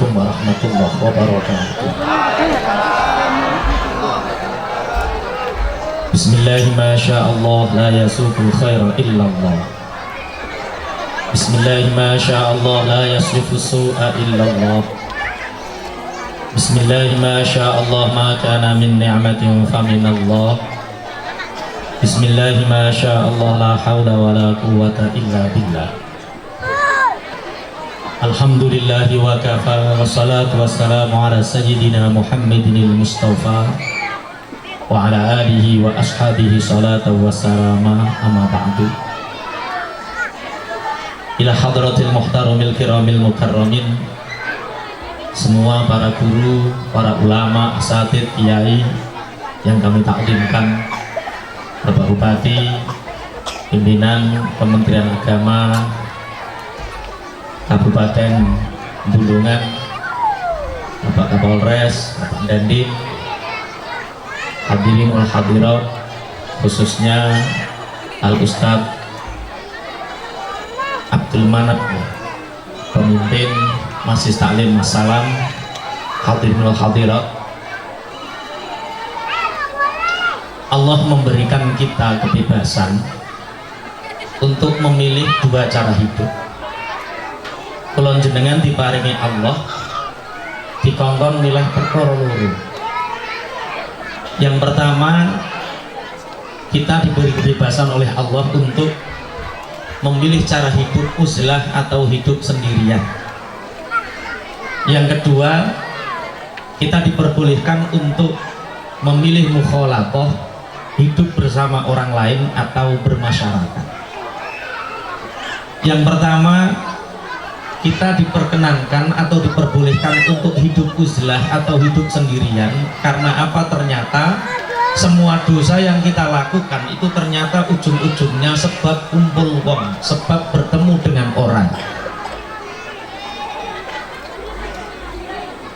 Assalamualaikum warahmatullahi wabarakatuh. Bismillahi ma sya'allah la yasuqul khaira illallah. Bismillahi ma sya'allah la yasrifu su'a illallah. Bismillahi ma sya'allah ma kana min ni'matin faminallah. Bismillahi ma sya'allah la hawla wa la quwwata illa billah. Alhamdulillahi wa kafa wa salatu wassalamu ala sayyidina Muhammadinil Mustafa wa ala alihi wa ashabihi salatu wassalama amma ba'du. Ila hadratil muhtaramil kiramil mukarramin, semua para guru, para ulama, asatid, kiai yang kami taklimkan, Bapak Bupati, pimpinan Kementerian Agama Kabupaten Bulungan, Bapak Kapolres, Bapak Dandim, hadirin wal hadirat, khususnya Al Ustadz Abdul Manap, pemimpin Majelis Taklim Masalam, hadirin wal hadirat. Allah memberikan kita kebebasan untuk memilih dua cara hidup. Kulon jenengan diparingi Allah dikongkon milih perkara loro. Yang pertama, kita diberi kebebasan oleh Allah untuk memilih cara hidup uzlah atau hidup sendirian. Yang kedua, kita diperbolehkan untuk memilih mukhalafah, hidup bersama orang lain atau bermasyarakat. Yang pertama, kita diperkenankan atau diperbolehkan untuk hidup uzlah atau hidup sendirian. Karena apa? Ternyata semua dosa yang kita lakukan itu ternyata ujung-ujungnya sebab kumpul wong, sebab bertemu dengan orang.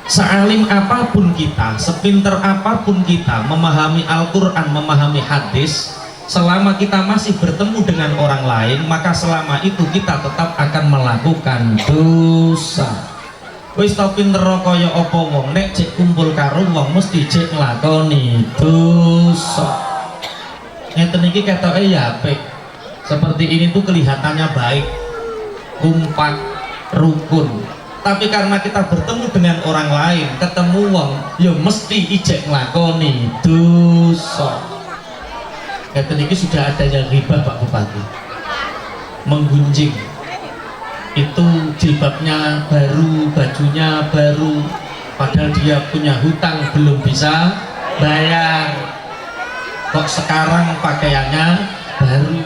Sealim apapun kita, sepinter apapun kita memahami Al-Quran, memahami hadis, selama kita masih bertemu dengan orang lain, maka selama itu kita tetap akan melakukan dosa. Wis tau pinter kaya apa wong, nek cek kumpul karo wong mesti cek nglakoni dosa. Ngeten iki ketoke ya apik. Seperti ini tuh kelihatannya baik, kompak, rukun. Tapi karena kita bertemu dengan orang lain, ketemu wong, ya mesti ijek nglakoni dosa. Kata ini sudah ada yang ghibah Pak Bupati, menggunjing, itu jilbabnya baru, bajunya baru, padahal dia punya hutang belum bisa bayar, kok sekarang pakaiannya baru.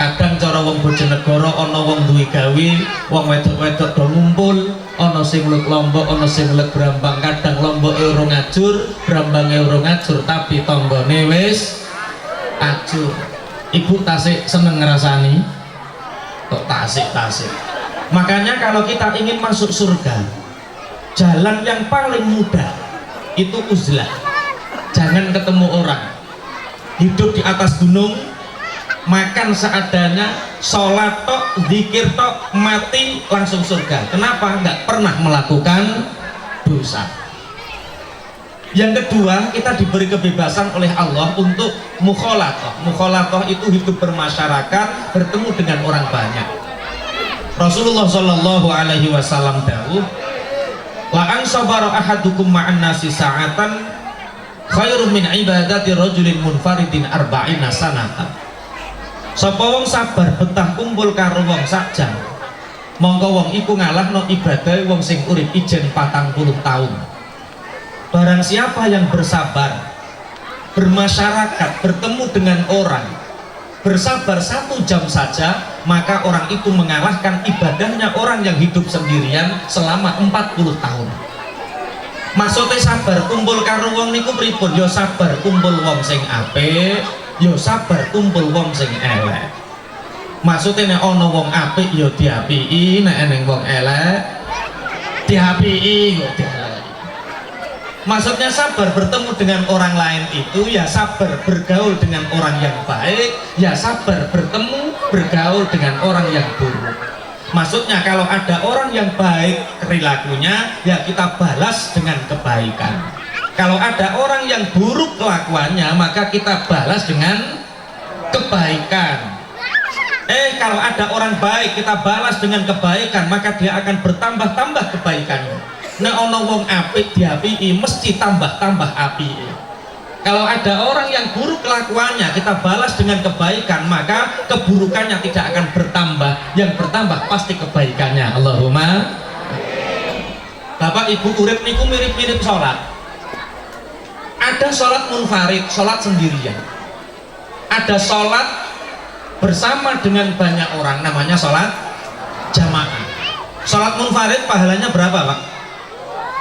Kadang cara wong Bojonegoro ana wong duwe gawe, wong wedok-wedok do ngumpul, ana sing lek Lombok, ana sing lek Brambang. Kadang Lomboke urung ngajur, Brambange urung ngajur, tapi tanggane wis ajur. Ibu tasik seneng ngerasani kok tasik. Makanya kalau kita ingin masuk surga, jalan yang paling mudah itu uzlah. Jangan ketemu orang, hidup di atas gunung, makan seadanya, sholat tok, zikir tok, mati langsung surga. Kenapa? Nggak pernah melakukan dosa. Yang kedua, kita diberi kebebasan oleh Allah untuk mukhalafah. Mukhalafah itu hidup bermasyarakat, bertemu dengan orang banyak. Rasulullah Shallallahu Alaihi Wasallam dawuh, la an sabara ahadukum ma'an nasi sa'atan khairum min ibadati rajulin munfaridin arba'ina sanatan. Sapa wong sabar betah kumpul karo wong sak jam, mongko wong iku ngalahno ibadah wong sing urip ijen 40 tahun. Barang siapa yang bersabar, bermasyarakat, bertemu dengan orang, bersabar 1 jam saja, maka orang itu mengalahkan ibadahnya orang yang hidup sendirian selama 40 tahun. Maksudnya sabar kumpul karo wong niku pripun? Ya sabar kumpul wong sing apik, ya sabar kumpul wong sing elek. Maksudnya nek ana wong apik ya diapiki, nek eneng wong elek diapiki kok dielek. Maksudnya sabar bertemu dengan orang lain itu ya sabar bergaul dengan orang yang baik, ya sabar bertemu bergaul dengan orang yang buruk. Maksudnya kalau ada orang yang baik perilakunya, ya kita balas dengan kebaikan. Kalau ada orang yang buruk kelakuannya, maka kita balas dengan kebaikan. Kalau ada orang baik kita balas dengan kebaikan, maka dia akan bertambah-tambah kebaikannya. Nah, ono wong apik diapiki mesti tambah-tambah apike. Kalau ada orang yang buruk kelakuannya, kita balas dengan kebaikan, maka keburukannya tidak akan bertambah. Yang bertambah pasti kebaikannya. Allahumma. Bapak Ibu, urip niku mirip-mirip sholat. Ada sholat munfarid, sholat sendirian. Ada sholat bersama dengan banyak orang, namanya sholat jamaah. Sholat munfarid pahalanya berapa, Pak?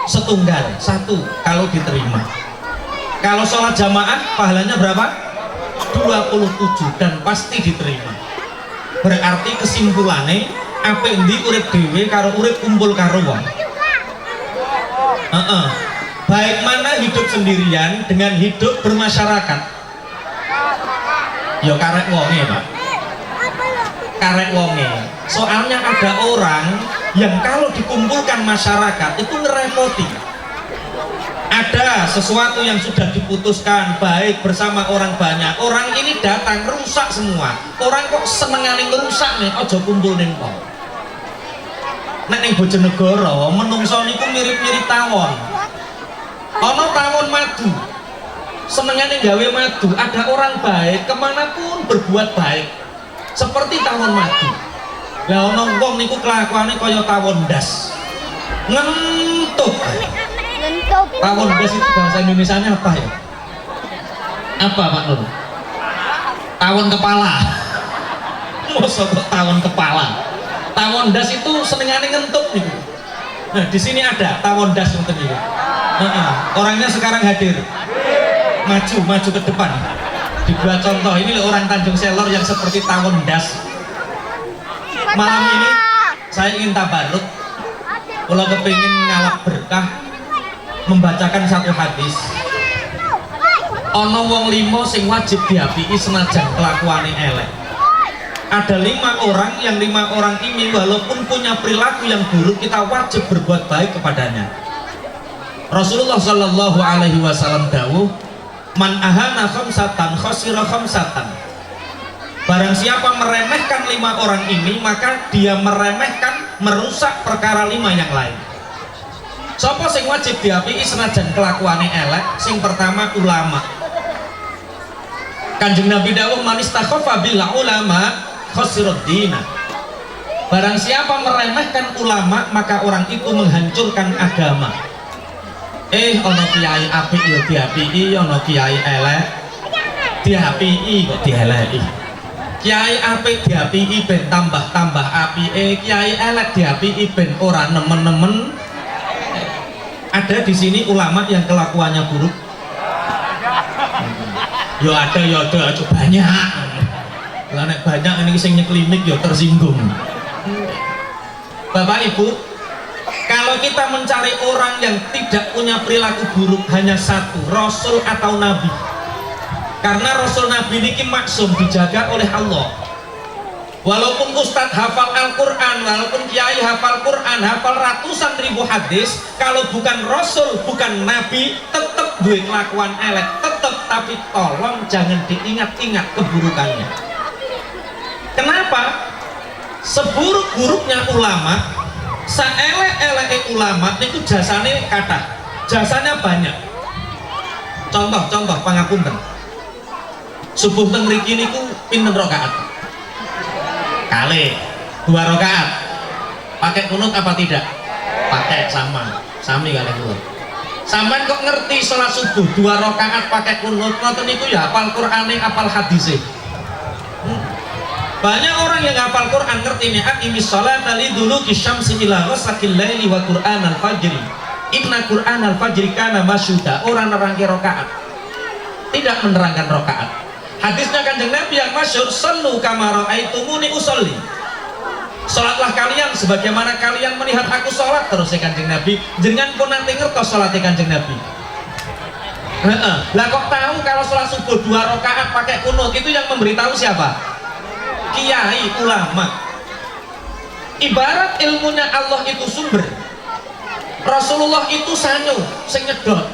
Setunggal, satu kalau diterima. Kalau sholat jamaah pahalanya berapa? 27 dan pasti diterima. Berarti kesimpulannya apik endi urip dhewe karo urip kumpul karo wong. Baik mana hidup sendirian dengan hidup bermasyarakat? Ya karek wonge, Pak. Karek wonge. Soalnya ada orang yang kalau dikumpulkan masyarakat itu ngerepoti. Ada sesuatu yang sudah diputuskan baik bersama orang banyak, orang ini datang rusak semua. Orang kok senengane ngerusak nih, ojo kumpul ning kok. Nek ning Bojonegoro menungso niku mirip-mirip tawon. Ana tawon madu, senengane gawe madu. Ada orang baik kemanapun berbuat baik seperti tawon madu. Lah ana wong niku kelakuane kaya tawon das, ngentuk. Tawon das itu bahasa Indonesianya apa ya? Apa Pak Nur? Tawon kepala. Mosok tawon kepala. Tawon das itu senengane ngentuk nih. Nah di sini ada tawon das ngoten niku. Orangnya sekarang hadir. Maju ke depan. Dibuat contoh, ini loh orang Tanjung Selor yang seperti tawon das. Malam ini saya ingin tabaruk. Kalau kepingin ngalap berkah, membacakan satu hadis. Ono wong limo sing wajib diapiki senajan kelakuane elek. Ada 5 orang yang 5 orang ini walaupun punya perilaku yang buruk, kita wajib berbuat baik kepadanya. Rasulullah Shallallahu Alaihi Wasallam dawuh, man ahana khamsatan khosira khamsatan. Barang siapa meremehkan 5 orang ini, maka dia meremehkan, merusak perkara 5 yang lain. Sopo sing wajib diapiki senajan kelakuane elek? Sing pertama ulama. Kanjeng Nabi dawuh man istakhafa bil ulama khosirud dina. Barang siapa meremehkan ulama, maka orang itu menghancurkan agama. Ono kiai apik ya diapiki, ono kiai elek diapiki kok dieleki. Kiai apik diapiki ben tambah-tambah apike, kiai elek diapiki ben ora nemen-nemen. Ada di sini ulama yang kelakuannya buruk. Yo ada, yo ada, aja banyak. Lah nek banyak ini sing nyeklimik yo tersinggung. Bapak Ibu, kalau kita mencari orang yang tidak punya perilaku buruk hanya satu, Rasul atau Nabi. Karena Rasul Nabi ini maksum, dijaga oleh Allah. Walaupun Ustadz hafal Al-Quran, walaupun Kiai hafal Quran, hafal ratusan ribu hadis, kalau bukan Rasul, bukan Nabi, tetap duwe kelakuan elek, tetap. Tapi tolong jangan diingat-ingat keburukannya. Kenapa? Seburuk-buruknya ulama, saelek-eleke ulama itu jasane kathah, jasanya banyak. Contoh pangapunten. Subuh teng mriki niku pinten rakaat? Kali 2 rakaat. Pakai kunut apa tidak? Pakai, sami kali kunut. Sampeyan kok ngerti sholat subuh 2 rakaat pakai kunut, ngoten niku ya hafal Qur'ane, hafal hadise. Banyak orang yang hafal Quran ngerti nih, aqimis sholata liduluki syamsi ila ghasaqil laili wa Qur'anal fajri. Inna Qur'anal fajri kana masyhuda. Orang nerangke rakaat, tidak menerangkan rakaat. Hadisnya Kanjeng Nabi yang masyhur, sallu kama ra'aitumuni usolli. Salatlah kalian sebagaimana kalian melihat aku salat. Terus Kanjeng Nabi, jenengan pun nanti ngertos salatnya Kanjeng Nabi. Lah kok tahu kalau salat subuh 2 rakaat pakai kunut? Itu yang memberitahu siapa? Kiai, ulama. Ibarat ilmunya Allah itu sumber, Rasulullah itu sanyu sing nyedot,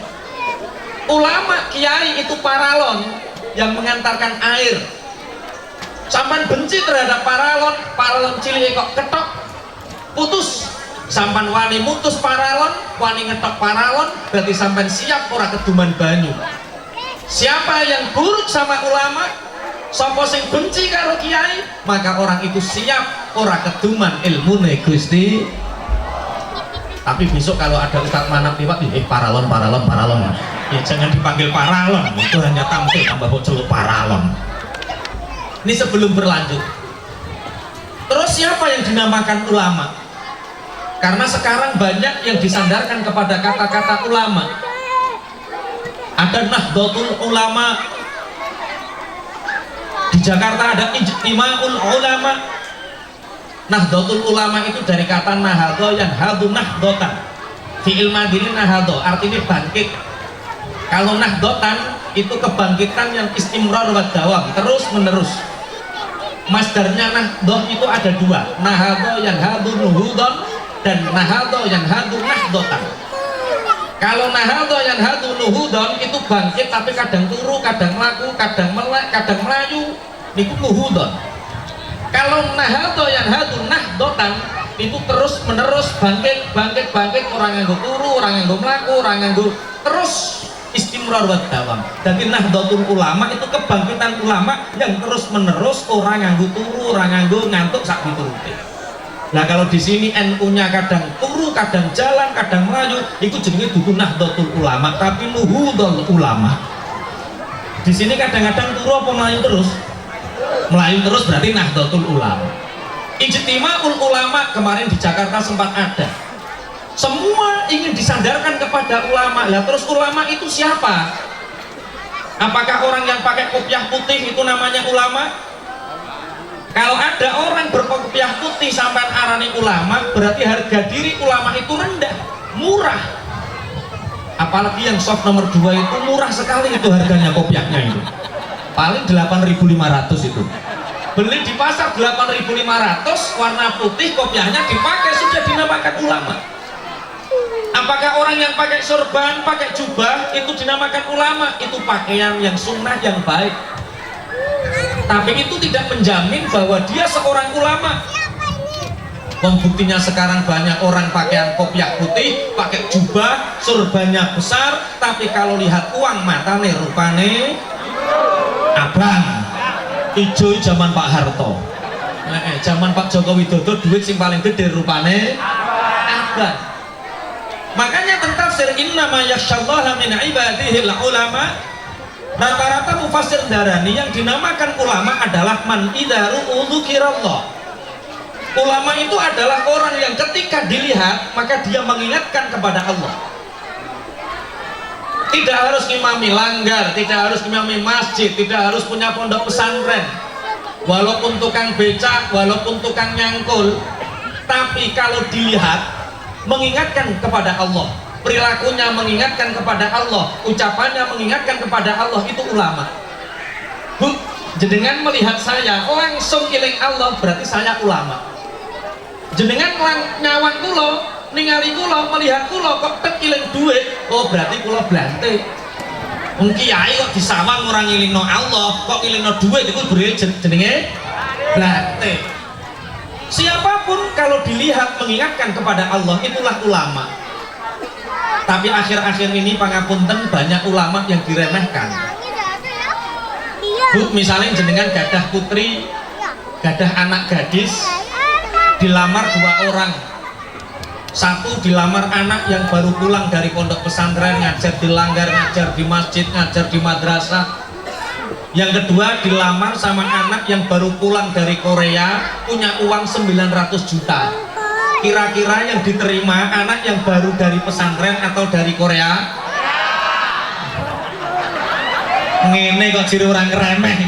ulama kiai itu paralon yang mengantarkan air. Sampan benci terhadap paralon cilik kok ketok putus, sampan wani mutus paralon, wani ngetok paralon, berarti sampan siap ora keduman banyu. Siapa yang buruk sama ulama, sapa sing benci karo kiai, maka orang itu siap ora keduman ilmune Gusti. Tapi besok kalau ada Ustaz Manap lewat, paralon, ya jangan dipanggil paralon, itu hanya tampil tambah celuk paralon. Ini sebelum berlanjut, terus siapa yang dinamakan ulama? Karena sekarang banyak yang disandarkan kepada kata-kata ulama. Ada Nahdlatul Ulama, di Jakarta ada Ijtima'ul Ulama. Nahdlatul Ulama itu dari kata nahadha yanhadu nahdatan, fi'il madhi nahadha artinya bangkit. Kalau nahdatan itu kebangkitan yang istimrar wa dawam, terus menerus. Masdarnya nahdhah itu ada dua, nahadha yanhadu nuhudan dan nahadha yanhadu nahdatan. Kalau nahadha yanhadu nuhudan itu bangkit tapi kadang turu, kadang mlaku, kadang melek, kadang melayu, niku nuhudan. Kalau nahadha yanhadu nahdatan itu terus menerus bangkit, orang yang turu, orang yang mlaku, orang yang terus istimrar wa dawam. Jadi Nahdlatul Ulama itu kebangkitan ulama yang terus menerus, orang yang turu, orang yang ngantuk sak piturute. Nah kalau di sini NU-nya kadang turu, kadang jalan, kadang melayu, itu jenenge dudu Nahdlatul Ulama, tapi Nuhudul Ulama. Di sini kadang-kadang turu apa melayu terus? Melayu terus berarti Nahdlatul Ulama. Ijtima'ul Ulama kemarin di Jakarta sempat ada. Semua ingin disandarkan kepada ulama. Lah terus ulama itu siapa? Apakah orang yang pakai kopiah putih itu namanya ulama? Kalau ada orang berkopiah putih sampai arani ulama, berarti harga diri ulama itu rendah, murah. Apalagi yang soft nomor 2 itu murah sekali itu harganya kopiahnya itu. Paling 8.500 itu. Beli di pasar 8.500 warna putih, kopiahnya dipakai sudah dinamakan ulama. Apakah orang yang pakai sorban, pakai jubah itu dinamakan ulama? Itu pakaian yang sunnah, yang baik. Tapi itu tidak menjamin bahwa dia seorang ulama. Buktinya sekarang banyak orang pakaian kopiah putih, pakai jubah, sorbannya besar, tapi kalau lihat uang matane rupane abang. Ijo zaman Pak Harto. Zaman Pak Joko Widodo duit sing paling gede rupane abang. Makanya tentang tafsir innama yakhsyallaha min ibadihil ulama, rata-rata mufassir darani yang dinamakan ulama adalah man idza ru'udzukirallah. Ulama itu adalah orang yang ketika dilihat maka dia mengingatkan kepada Allah. Tidak harus ngimami langgar, tidak harus ngimami masjid, tidak harus punya pondok pesantren, walaupun tukang becak, walaupun tukang nyangkul, tapi kalau dilihat mengingatkan kepada Allah, perilakunya mengingatkan kepada Allah, ucapannya mengingatkan kepada Allah, itu ulama. Bu, jenengan melihat saya langsung eling Allah, berarti saya ulama. Jenengan nyawang kula, ningali kula, melihat kula kok tek eling duit, oh berarti kula blante. Wong kiai kok disawang orang elingno Allah, kok elingno duit, itu berarti jenenge blante. Siapapun kalau dilihat mengingatkan kepada Allah itulah ulama. Tapi akhir-akhir ini pangapunten banyak ulama yang diremehkan. Bu, misalnya jenengan gadah putri, gadah anak gadis, dilamar 2 orang. Satu dilamar anak yang baru pulang dari pondok pesantren, ngajar di langgar, ngajar di masjid, ngajar di madrasah. Yang kedua dilamar sama anak yang baru pulang dari Korea, punya uang 900 juta. Kira-kira yang diterima anak yang baru dari pesantren atau dari Korea? Ngene kok jiri orang remeh.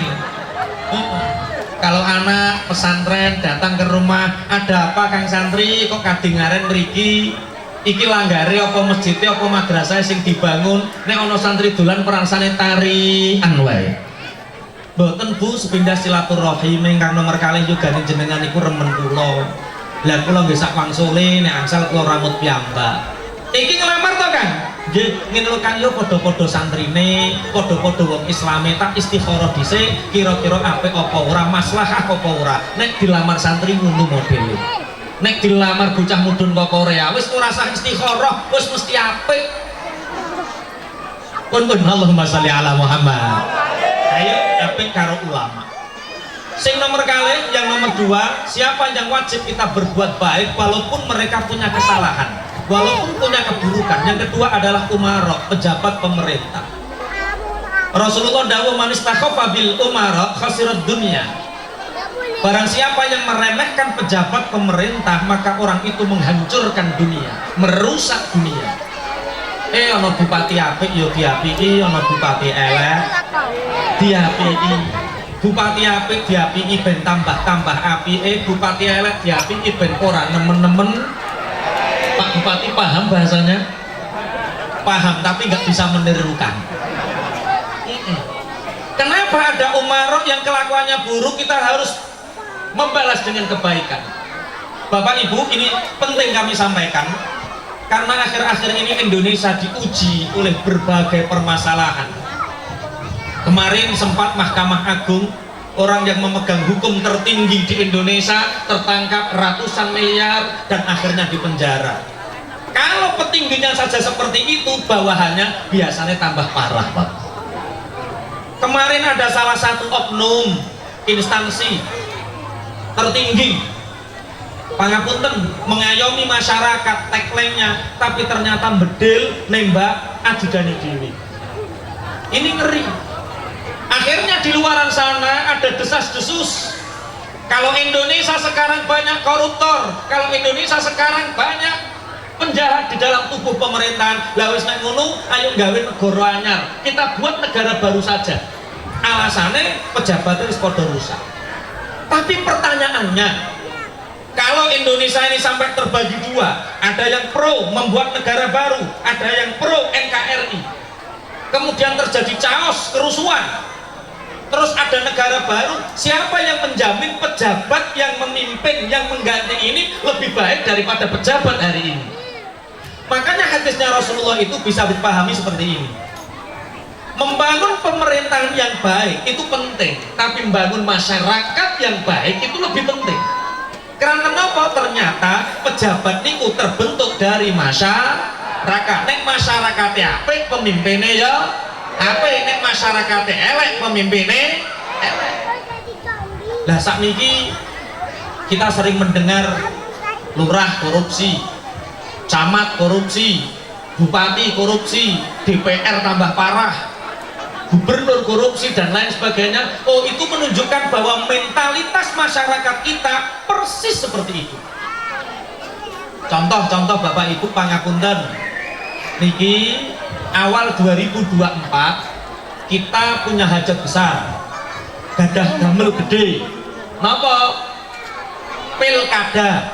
Kalau anak pesantren datang ke rumah, ada apa Kang Santri kok kadingaren mriki? Iki langgare apa masjidnya apa madrasah sing dibangun? Nek ana santri dolan perangsane tarian wae. Mboten Bu, sepindah silaturahim ingkang nomor kalih juga jenengan iku remen kula. Lah kula nggih sak wangsule nek angsal kula rambut piyambak. Iki ngelamar to Kang? Nggih, ngene lho Kang, yo padha-padha santrine, padha-padha wong Islame, tak istikharah dhisik, kira-kira apik apa ora, maslahah apa ora. Nek dilamar santri ngono modele. Nek dilamar bocah mudhun kok Korea, wis ora usah istikharah, wis mesti apik. Pun Allahumma sholli ala Muhammad. Ayo apik karo ulama. Sing nomor kali, yang nomor dua, siapa yang wajib kita berbuat baik walaupun mereka punya kesalahan, walaupun punya keburukan. Yang kedua adalah umara, pejabat pemerintah. Rasulullah dawuh man istakhafa bil umara khasirat dunya. Barang siapa yang meremehkan pejabat pemerintah, maka orang itu menghancurkan dunia, merusak dunia. Ana bupati apik ya diapiki, ana bupati elek diapiki. Bupati apik diapiki ben tambah-tambah apike, bupati elek diapiki ben ora nemen-nemen. Pak Bupati paham bahasanya? Paham, tapi nggak bisa menirukan. Kenapa ada umarok yang kelakuannya buruk kita harus membalas dengan kebaikan? Bapak Ibu, ini penting kami sampaikan karena akhir-akhir ini Indonesia diuji oleh berbagai permasalahan. Kemarin sempat Mahkamah Agung, orang yang memegang hukum tertinggi di Indonesia, tertangkap ratusan miliar dan akhirnya dipenjara. Kalau petingginya saja seperti itu, bawahannya biasanya tambah parah, Pak. Kemarin ada salah satu oknum instansi tertinggi, pangapunten, mengayomi masyarakat, tagline-nya, tapi ternyata bedil nembak ajudane dewi. Ini ngeri. Akhirnya di luaran sana ada desas-desus. Kalau Indonesia sekarang banyak koruptor, kalau Indonesia sekarang banyak penjahat di dalam tubuh pemerintahan, lah wis nek ngono ayo gawe negara anyar, kita buat negara baru saja. Alasannya pejabatnya wis padha rusak. Tapi pertanyaannya, kalau Indonesia ini sampai terbagi dua, ada yang pro membuat negara baru, ada yang pro NKRI, kemudian terjadi chaos, kerusuhan, terus ada negara baru, siapa yang menjamin pejabat yang memimpin, yang mengganti ini lebih baik daripada pejabat hari ini? Makanya hadisnya Rasulullah itu bisa dipahami seperti ini. Membangun pemerintahan yang baik itu penting, tapi membangun masyarakat yang baik itu lebih penting. Karena kenapa? Ternyata pejabat itu terbentuk dari masyarakat. Nek masyarakatnya apik, pemimpinnya ya apik, nek masyarakatnya elek, pemimpinnya elek. Lah sakniki kita sering mendengar lurah korupsi, camat korupsi, bupati korupsi, DPR tambah parah, gubernur korupsi dan lain sebagainya. Oh, itu menunjukkan bahwa mentalitas masyarakat kita persis seperti itu. Contoh-contoh Bapak Ibu pangapunten, niki awal 2024 kita punya hajat besar, gadah damel gede. Napa? Pilkada,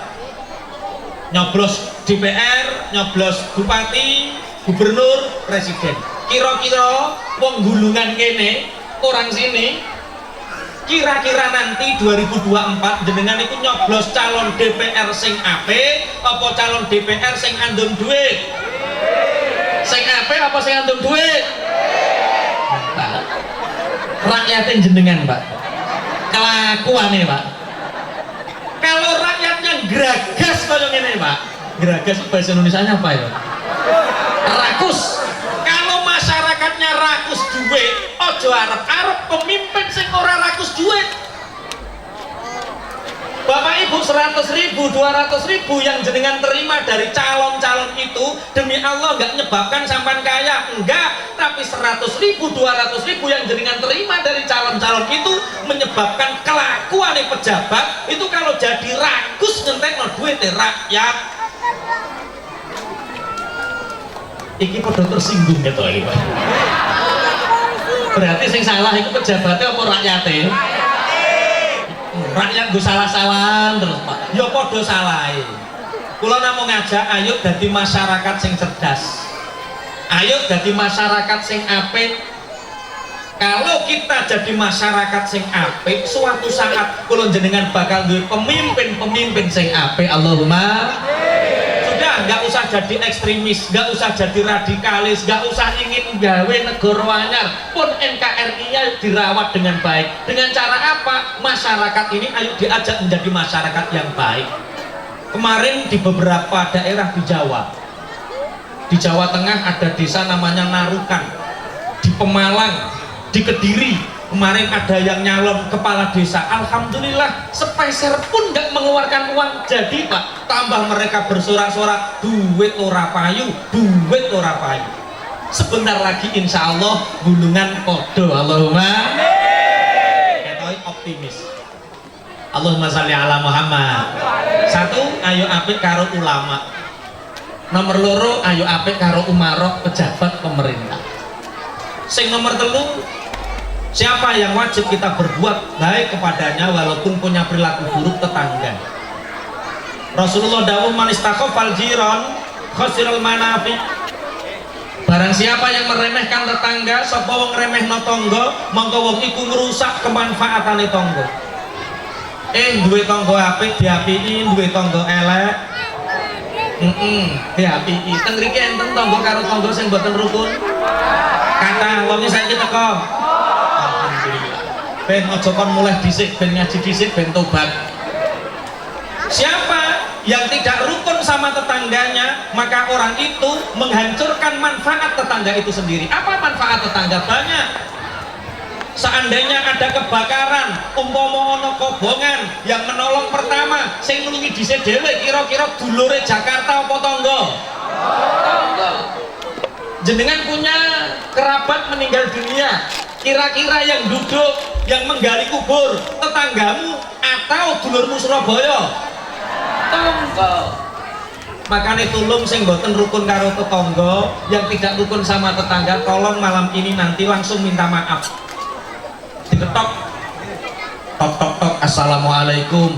nyoblos DPR, nyoblos bupati, gubernur, presiden. Kira-kira wong gulungan kene, orang sini, kira-kira nanti 2024 jenengan itu nyoblos calon DPR sing apik apa calon DPR sing andum duit? Sing apik apa sing andum duit? Rakyatnya jenengan, Pak. Kelakuannya, Pak. Kalau rakyatnya geragas kayak gini, Pak. Geragas bahasa Indonesianya apa ya? Rakus. Kalau masyarakatnya rakus duit, ojo arep-arep pemimpin sing ora rakus duit. Bapak Ibu 100.000, 200.000 yang jenengan terima dari calon-calon itu, demi Allah nggak menyebabkan sampan kaya, enggak. Tapi 100.000, 200.000 yang jenengan terima dari calon-calon itu menyebabkan kelakuan pejabat itu kalau jadi rakus ngentekno duit rakyat. Iki podo tersinggung gitu iki, Pak. Berarti sing salah itu pejabatnya apa rakyatnya? Rakyat gue salah-salahan terus, Pak. Ya podo salah. Kula namung ngajak ayo dadi masyarakat sing cerdas. Ayo dadi masyarakat sing apik. Kalau kita jadi masyarakat sing apik, suatu saat kula jenengan bakal duwe pemimpin-pemimpin sing apik. Allahumma. Sudah, nggak usah jadi ekstremis, nggak usah jadi radikalis, nggak usah ingin gawe negara anyar. Pun NKRI-nya dirawat dengan baik. Dengan cara apa? Masyarakat ini ayo diajak menjadi masyarakat yang baik. Kemarin di beberapa daerah di Jawa Tengah ada desa namanya Narukan, di Pemalang, di Kediri, kemarin ada yang nyalon kepala desa. Alhamdulillah sepeser pun nggak mengeluarkan uang. Jadi Pak, tambah mereka bersorak-sorak, duit ora payu, duit ora payu. Sebentar lagi insya Allah gunungan podo. Allahumma ketoi optimis. Allahumma sholli ala Muhammad. Satu, ayo apik karo ulama. Nomor loro, ayo apik karo umarok pejabat pemerintah. Sing nomor telu, siapa yang wajib kita berbuat baik kepadanya walaupun punya perilaku buruk? Tetangga. Rasulullah dawuh man istakhafal jiran khasiral manafi. Barang siapa yang meremehkan tetangga, sapa wong ngremehno tangga, mongko wong iku ngrusak kemanfaatane tangga. Duwe tangga apik diapiki, duwe tangga elek diapiki. Teng mriki enten tangga karo tangga sing boten rukun. Kata wong iki saiki teko. Ben aja kon mulai dhisik, ben ngaji dhisik, ben tobat. Siapa yang tidak rukun sama tetangganya, maka orang itu menghancurkan manfaat tetangga itu sendiri. Apa manfaat tetangga? Banyak. Seandainya ada kebakaran, umpama ana kobongan, yang menolong pertama sing nulungi dhisik dhewe, kira-kira dulure Jakarta apa tangga? Tangga. Jenengan punya kerabat meninggal dunia, kira-kira yang duduk, yang menggali kubur tetanggamu atau dulurmu Surabaya? Tangga. Makanya tulung sing boten rukun karo tetangga, yang tidak rukun sama tetangga, tolong malam ini nanti langsung minta maaf. Diketok, tok, assalamualaikum.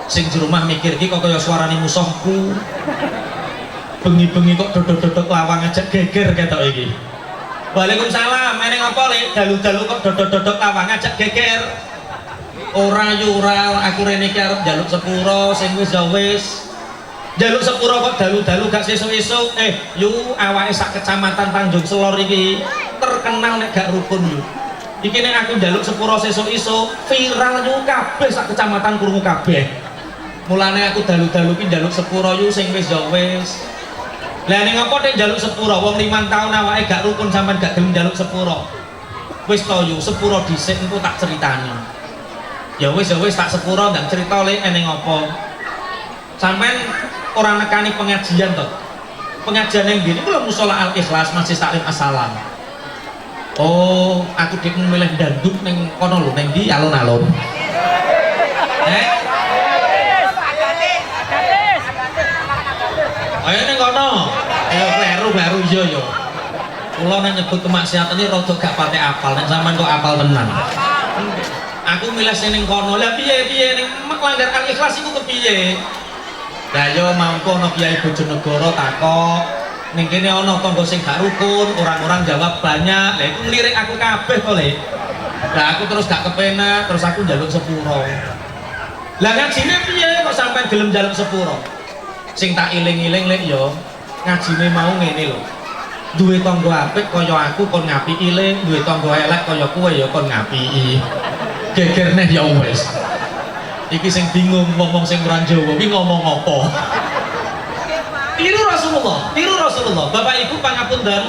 Sing di rumah mikir ki kok kaya suarane musuhku. Bengi-bengi kok dodok-dodok lawang ajak geger ketok iki. Waalaikumsalam, meneng apa Le? Dalu-dalu kok dodok-dodok lawang ajak geger. Ora yo ora, aku rene iki arep njaluk sepuro sing wis ya wis. Njaluk sepuro kok dalu-dalu gak sesuk-esuk. Yu awake sak kecamatan Tanjung Selor iki terkenal nek gak rukun yu. Iki nek aku njaluk sepuro sesuk-esuk viral yu kabeh sak kecamatan krungu kabeh. Mulane aku dalu-dalu ki njaluk sepuro yu sing wis ya wis. Lah ning apa nek njaluk sepuro wong 5 tahun awake gak rukun sampean gak gelem njaluk sepuro. Wis to yu sepuro dhisik engko tak critani. Ya wis tak sepuro ndang cerita le eneng apa. Sampean ora nekani pengajian to. Pengajian yang gini kula mushola Al-Ikhlas masih taklim assalam. Oh, aku dik milih dandut ning kono lho, ning ndi alun-alun. Ayo ning kono. Ayo kleru iya ya. Kula nek nyebut kemaksiatan iki rada gak pate apal, nek sampean kok apal tenan. Aku milih sing ning kono. Lah piye ning melanggar Al-Ikhlas iku kepiye? Lah yo mampu ana Kiai Bojonegoro takok. Ning kene ana tangga sing gak rukun, orang-orang jawab banyak. Lah iku ngelirik aku kabeh to, Le. Lah aku terus gak kepenak, terus aku njaluk sepuro. Lah ngajine piye kok sampean gelem njaluk sepuro? Sing tak iling-iling Lek yo, ngajine mau ngene lho. Duwe tangga apik kaya aku kon ngapiki Le, duwe tangga elek kaya kowe ya kon ngapiki. Geger neh ya wis. Iki sing bingung ngomong sing ora Jawa iki ngomong apa? Tiru Rasulullah. Bapak Ibu pangapunten,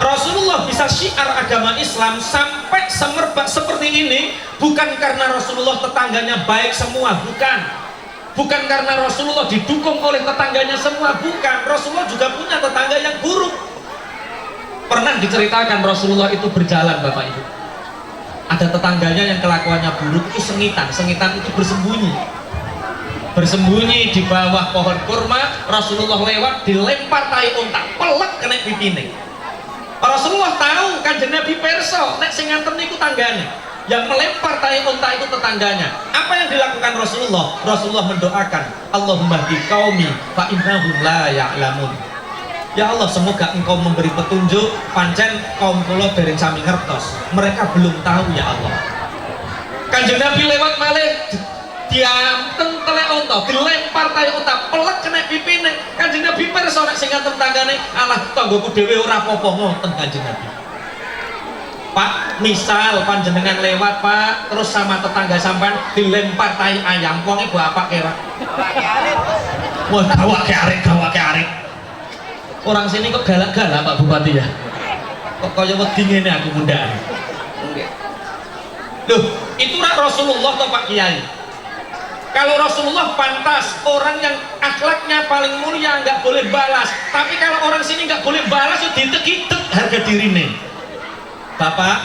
Rasulullah bisa syiar agama Islam sampai semerbak seperti ini bukan karena Rasulullah tetangganya baik semua, bukan karena Rasulullah didukung oleh tetangganya semua, bukan. Rasulullah juga punya tetangga yang buruk. Pernah diceritakan Rasulullah itu berjalan, Bapak Ibu, ada tetangganya yang kelakuannya buruk, itu sengitan itu bersembunyi di bawah pohon kurma. Rasulullah lewat, dilempar tai unta, pelek kena pipine. Rasulullah tahu Kanjeng Nabi perso nek sing ngantem niku tanggane, yang melempar tai unta itu tetangganya. Apa yang dilakukan Rasulullah mendoakan, Allahumma hdi qaumi fa innahum la ya'lamun. Ya Allah, semoga engkau memberi petunjuk. Pancen kaum kula dereng sami ngertos, mereka belum tahu ya Allah. Kanjeng Nabi lewat malih diamten telek unta, dilempar tayo unta, pelek kena pipine. Kanjeng Nabi pirsa nek sing ngantem tanggane, alah tanggoku dhewe ora apa-apa ngoten Kanjeng Nabi. Pak, misal panjenengan lewat Pak, terus sama tetangga sampean dilempar tai ayam, wong ibu apa kira? Wah, gawake arek. Orang sini kok galak-galak Pak Bupati ya? Kok kaya wedi ngene aku mundhake. Loh, itulah Rasulullah toh Pak Kiai. Kalau Rasulullah pantas orang yang akhlaknya paling mulia nggak boleh balas, tapi kalau orang sini nggak boleh balas itu ditek-itek harga dirine. Bapak,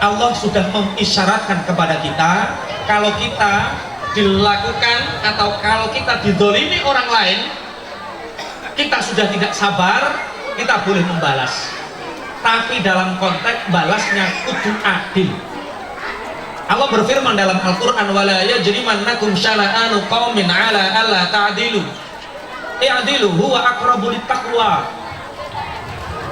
Allah sudah mengisyaratkan kepada kita kalau kita dilakukan atau kalau kita didolimi orang lain, kita sudah tidak sabar, kita boleh membalas, tapi dalam konteks balasnya kudu adil. Allah berfirman dalam Al-Quran, wala yajrimannakum syana'anu qaumin ala alla ta'dilu i'dilu huwa aqrabu littaqwa.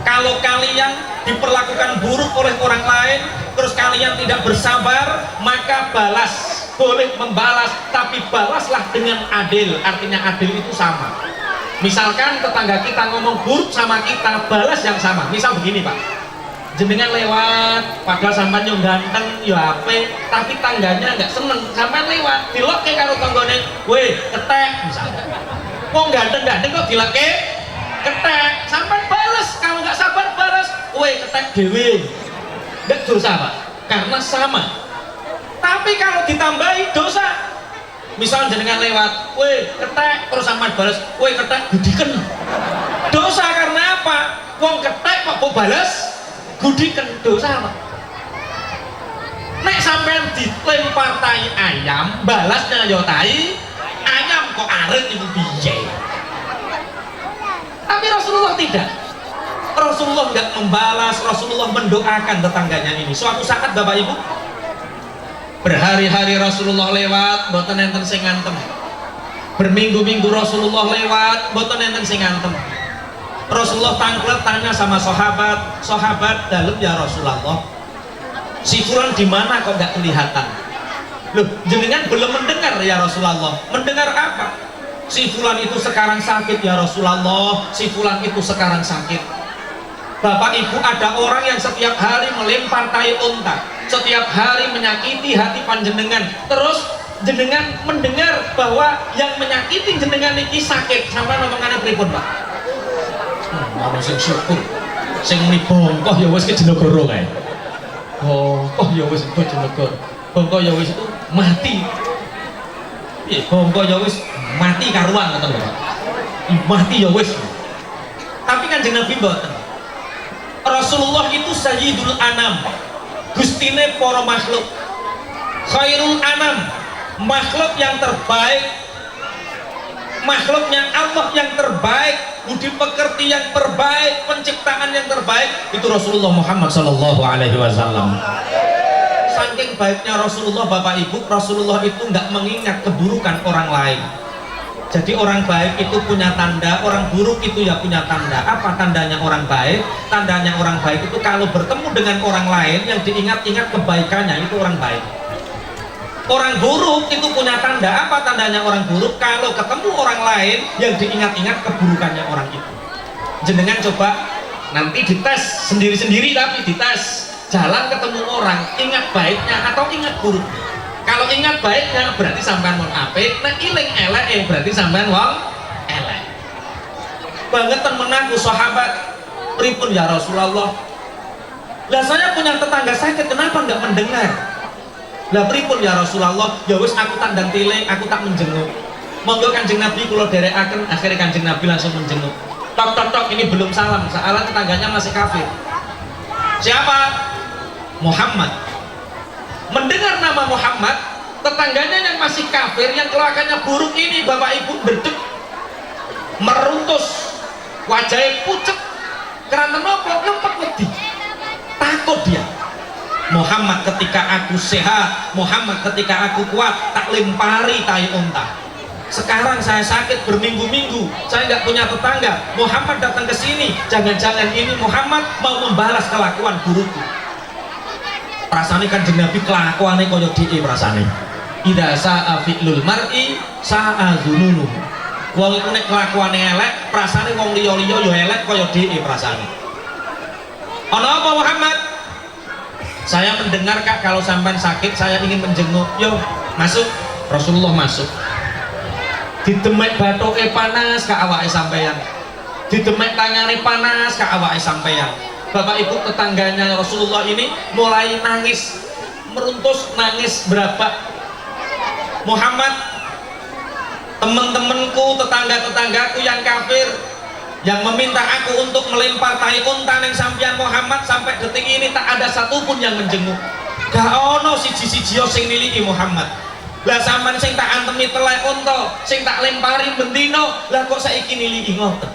Kalau kalian diperlakukan buruk oleh orang lain terus kalian tidak bersabar, maka balas, boleh membalas, tapi balaslah dengan adil. Artinya adil itu sama. Misalkan tetangga kita ngomong buruk sama kita, balas yang sama. Misal begini Pak, jenengan lewat, padahal sampean yo ganteng, yo apik, tapi tangganya nggak seneng. Sampean lewat, dilokke karo tanggane, "Weh, ketek," misalnya. Wong ganteng-ganteng kok dilokke ketek. Sampean balas, kalau nggak sabar balas, "Weh, ketek dhewe." Nggak dosa Pak, karena sama. Tapi kalau ditambahi dosa. Misal jenengan lewat, "Weh, ketek," terus sampean balas, "Weh, ketek gudiken." Dosa karena apa? Wong ketek kok balas gudikan, dosa Pak. Nek sampean dilempar tai ayam, balasnya yo tai ayam, kok arit iku piye? Tapi Rasulullah tidak. Rasulullah nggak membalas, Rasulullah mendoakan tetangganya ini. Suatu saat Bapak Ibu, berhari-hari Rasulullah lewat, mboten enten sing ngantem. Berminggu-minggu Rasulullah lewat, mboten enten sing ngantem. Rasulullah tanya sama sahabat dalam, ya Rasulullah, si fulan di mana kok nggak kelihatan? Loh, jenengan belum mendengar ya Rasulullah. Mendengar apa? Si fulan itu sekarang sakit ya Rasulullah. Si fulan itu sekarang sakit. Bapak Ibu, ada orang yang setiap hari melempar tai unta, setiap hari menyakiti hati panjenengan. Terus jenengan mendengar bahwa yang menyakiti jenengan ini sakit. Sampai ngomongannya pripun Pak? Ana sing syukur, sing muni bongkoh ya wis ke Jenegoro kae. Bongkoh ya wis ke Jenegoro. Bongkoh ya wis itu mati. Piye bongkoh ya wis mati karuan ngoten lho Pak. Mati ya wis. Tapi Kanjeng Nabi mboten. Rasulullah itu sayyidul anam, gustine para makhluk, khairul anam, makhluk yang terbaik, makhluknya Allah yang terbaik, budi pekerti yang terbaik, penciptaan yang terbaik, itu Rasulullah Muhammad Sallallahu Alaihi Wasallam. Saking baiknya Rasulullah Bapak Ibu, Rasulullah itu nggak mengingat keburukan orang lain. Jadi orang baik itu punya tanda, orang buruk itu ya punya tanda. Apa tandanya orang baik? Tandanya orang baik itu kalau bertemu dengan orang lain yang diingat-ingat kebaikannya, itu orang baik. Orang buruk itu punya tanda. Apa tandanya orang buruk? Kalau ketemu orang lain yang diingat-ingat keburukannya orang itu. Jenengan coba nanti dites sendiri-sendiri, tapi dites jalan ketemu orang, ingat baiknya atau ingat buruknya. Kalau ingat baiknya berarti sampean wong apik, nek iling elek berarti sampean wong elek. Bangetan menaku sahabat, pripun ya Rasulullah? Lah saya punya tetangga sakit, kenapa nggak mendengar? Lah pripun ya Rasulullah? Ya wis aku tandang tilik, aku tak menjenguk. Monggo Kanjeng Nabi kula derekaken, akhirnya Kanjeng Nabi langsung menjenguk. Tok tok tok, ini belum salam, soalnya tetangganya masih kafir. Siapa? Muhammad. Mendengar nama Muhammad, tetangganya yang masih kafir, yang kelakuannya buruk ini, Bapak Ibu berdek, meruntus, wajahnya pucet, karena nopo nyempet wedi, takut dia. Muhammad, ketika aku sehat, Muhammad ketika aku kuat, tak lempari tai unta. Sekarang saya sakit berminggu-minggu, saya nggak punya tetangga. Muhammad datang ke sini, jangan-jangan ini Muhammad mau membalas kelakuan guruku. Perasaan kan Nabi kelakuannya koyo dhewe perasane. Idza sa'a fi'lul mar'i sa'a dzununu. Wong iku nek kelakuane elek, perasane wong liya-liya ya elek koyo dhewe perasane. Ana apa Muhammad? Saya mendengar Kak kalau sampai sakit saya ingin menjenguk. Yo, masuk. Rasulullah masuk. Didemek bathuke panas ka awake sampeyan. Didemek tangane panas ka awake sampeyan. Bapak Ibu tetangganya Rasulullah ini mulai nangis, meruntus nangis berapa? Muhammad, teman-temanku, tetangga-tetanggaku yang kafir yang meminta aku untuk melempar tai unta neng sampeyan Muhammad, sampai detik ini tak ada satupun yang menjenguk. Gak ono siji-siji sing niliki Muhammad. Lah sampean sing tak antemi telek unta, sing tak lempari bendino, lah kok saiki niliki ngoten.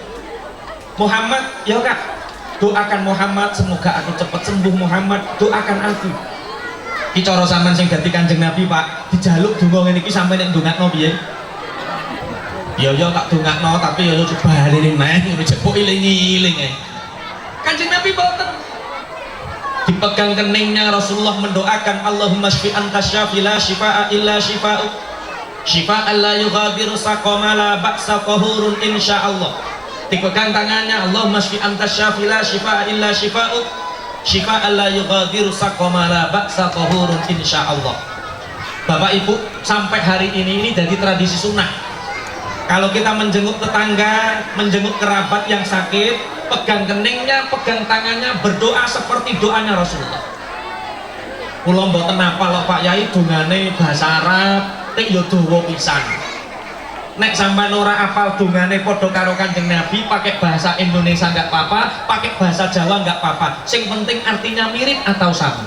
Muhammad, ya Kak, doakan Muhammad semoga aku cepat sembuh. Muhammad, doakan aku. Ki cara sampean sing dadi Kanjeng Nabi, Pak, dijaluk donga ngene iki sampeyan nek ndongakno piye? Ya tak dongakno tapi ya coba bali neh ngono jepuk iling-iling ae. Kanjeng Nabi boten. Dipegang keningnya Rasulullah mendoakan Allahumma shfi anta syafi la shifaa illa shifa'uk shifaan la yughadiru saqama la ba'sa qahurun insyaallah. Dipegang tangannya Allahumma shfi anta syafi la shifaa illa shifa'uk shifaan la yughadiru saqama la ba'sa qahurun insyaallah. Bapak Ibu, sampai hari ini jadi tradisi sunnah. Kalau kita menjenguk tetangga, menjenguk kerabat yang sakit, pegang keningnya, pegang tangannya, berdoa seperti doanya Rasulullah. Kula mboten apal lho Pak Yai dongane bahasa Arab, nek yo dawa pisan. Nek sampean ora apal dongane padha karo Kanjeng Nabi, pakai bahasa Indonesia enggak apa-apa, pakai bahasa Jawa enggak apa-apa. Sing penting artinya mirip atau sama.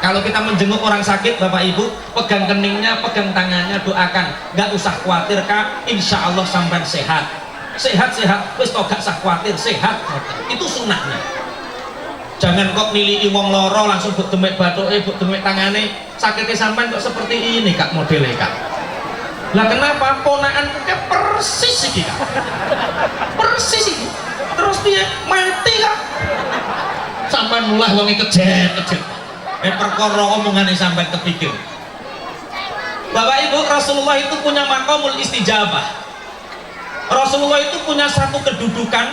Kalau kita menjenguk orang sakit, Bapak Ibu, pegang keningnya, pegang tangannya, doakan. Nggak usah khawatir Kak, insya Allah sampai sehat. Sehat-sehat, wis kok gak usah khawatir, sehat. Itu sunnahnya. Jangan kok nilai wong loro langsung buk demek bathuke, buk demek tangane. Sakitnya sampai kok seperti ini Kak modelnya Kak. Lah kenapa ponakan ke persis iki Kak? Persis iki. Terus dia mati Kak. Sampai mulai wonge kejet-kejet. Perkara omongane sampai kepikir. Bapak Ibu, Rasulullah itu punya maqamul istijabah. Rasulullah itu punya satu kedudukan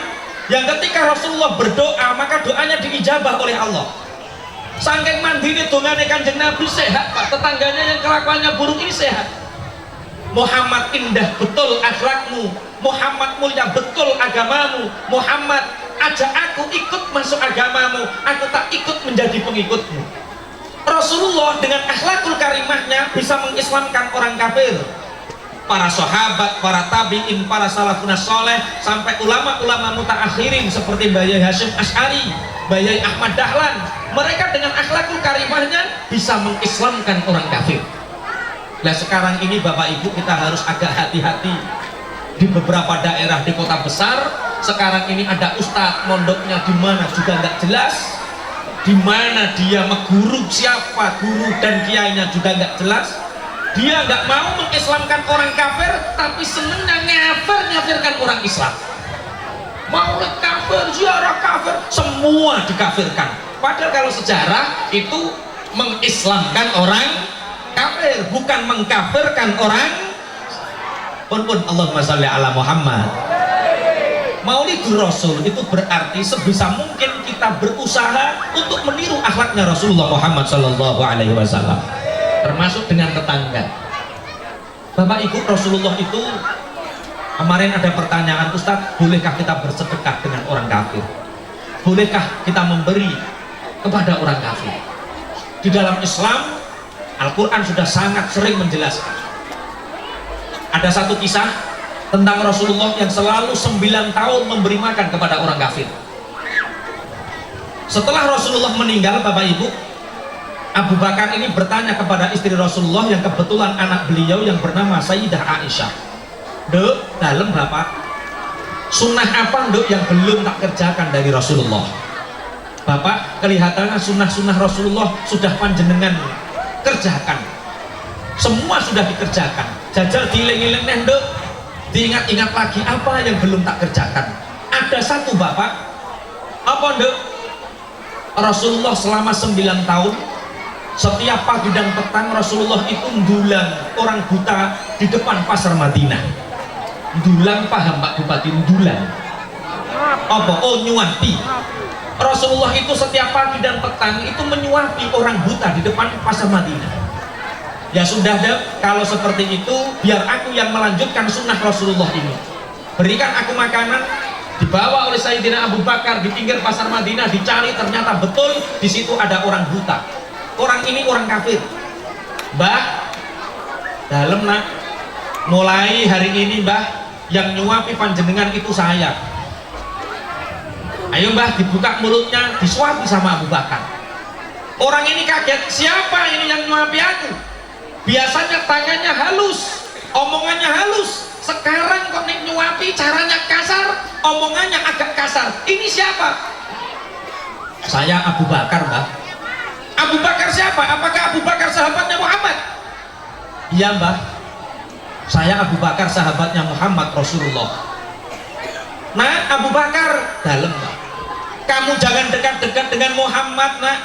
yang ketika Rasulullah berdoa maka doanya diijabah oleh Allah. Saking mandine dongane Kanjeng Nabi sehat Pak, tetangganya yang kelakuannya buruk ini sehat. Muhammad indah betul akhlakmu, Muhammad mulia betul agamamu, Muhammad ajak aku ikut masuk agamamu, aku tak ikut menjadi pengikutmu. Rasulullah dengan akhlakul karimahnya bisa mengislamkan orang kafir. Para sahabat, para tabi'in, para salafun soleh, sampai ulama-ulama mutaakhirin seperti Mbah Yai Hasyim Asy'ari, Mbah Yai Ahmad Dahlan, mereka dengan akhlakul karimahnya bisa mengislamkan orang kafir. Nah sekarang ini Bapak Ibu kita harus agak hati-hati. Di beberapa daerah di kota besar sekarang ini ada ustadz mondoknya di mana juga nggak jelas, di mana dia mengguru, siapa guru dan kiainya juga nggak jelas. Dia nggak mau mengislamkan orang kafir, tapi senengnya ngafirkan orang Islam. Maulid kafir, ziarah kafir, semua dikafirkan. Padahal kalau sejarah itu mengislamkan orang kafir, bukan mengkafirkan orang. Pun Allahumma sholli ala Muhammad. Maulidur Rasul itu berarti sebisa mungkin kita berusaha untuk meniru akhlaknya Rasulullah Muhammad Sallallahu Alaihi Wasallam, termasuk dengan tetangga. Bapak Ibu, Rasulullah itu kemarin ada pertanyaan, Ustadz, bolehkah kita bersedekah dengan orang kafir? Bolehkah kita memberi kepada orang kafir? Di dalam Islam, Al-Quran sudah sangat sering menjelaskan. Ada satu kisah tentang Rasulullah yang selalu 9 tahun memberi makan kepada orang kafir. Setelah Rasulullah meninggal, Bapak Ibu, Abu Bakar ini bertanya kepada istri Rasulullah yang kebetulan anak beliau yang bernama Sayyidah Aisyah, "Dek, dalam Bapak, sunnah apa Dek yang belum tak kerjakan dari Rasulullah?" Bapak, kelihatannya sunnah-sunnah Rasulullah sudah panjenengan kerjakan, semua sudah dikerjakan. Jajal diiling-iling Dek, Diingat-ingat lagi apa yang belum tak kerjakan. Ada satu bapak, apa nduk? Rasulullah selama 9 tahun setiap pagi dan petang Rasulullah itu ndulang orang buta di depan pasar Madinah. Ndulang, paham Pak Bupati? Ndulang apa? Oh, nyuapi. Rasulullah itu setiap pagi dan petang itu menyuapi orang buta di depan pasar Madinah. Ya sudah deh, kalau seperti itu biar aku yang melanjutkan sunnah Rasulullah ini. Berikan aku makanan. Dibawa oleh Sayyidina Abu Bakar di pinggir pasar Madinah, dicari, ternyata betul di situ ada orang buta. Orang ini orang kafir. Mbah, dalem nak, mulai hari ini mbah yang nyuapi panjenengan itu saya. Ayo mbah, dibuka mulutnya, disuapi sama Abu Bakar. Orang ini kaget, siapa ini yang nyuapi aku? Biasanya tangannya halus, omongannya halus. Sekarang kok nek nyuapi caranya kasar, omongannya agak kasar. Ini siapa? Saya Abu Bakar, mbah. Abu Bakar siapa? Apakah Abu Bakar sahabatnya Muhammad? Iya mbah, saya Abu Bakar sahabatnya Muhammad Rasulullah. Nah, Abu Bakar, dalem mbah, kamu jangan dekat-dekat dengan Muhammad nak.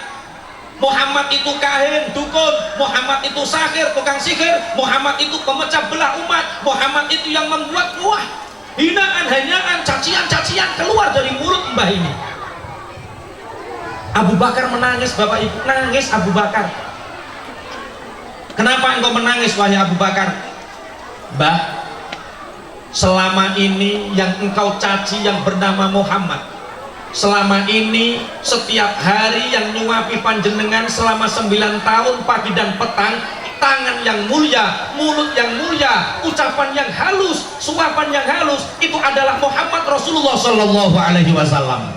Muhammad itu kahin, dukun, Muhammad itu sahir, tukang sihir, Muhammad itu pemecah belah umat, Muhammad itu yang membuat wah hinaan, hanyaan, cacian-cacian keluar dari mulut mbah ini. Abu Bakar menangis, Bapak Ibu, nangis Abu Bakar. Kenapa engkau menangis wahai Abu Bakar? Mbah, selama ini yang engkau caci yang bernama Muhammad, selama ini setiap hari yang nyuapi panjenengan selama 9 tahun pagi dan petang, tangan yang mulia, mulut yang mulia, ucapan yang halus, suapan yang halus, itu adalah Muhammad Rasulullah Sallallahu Alaihi Wasallam.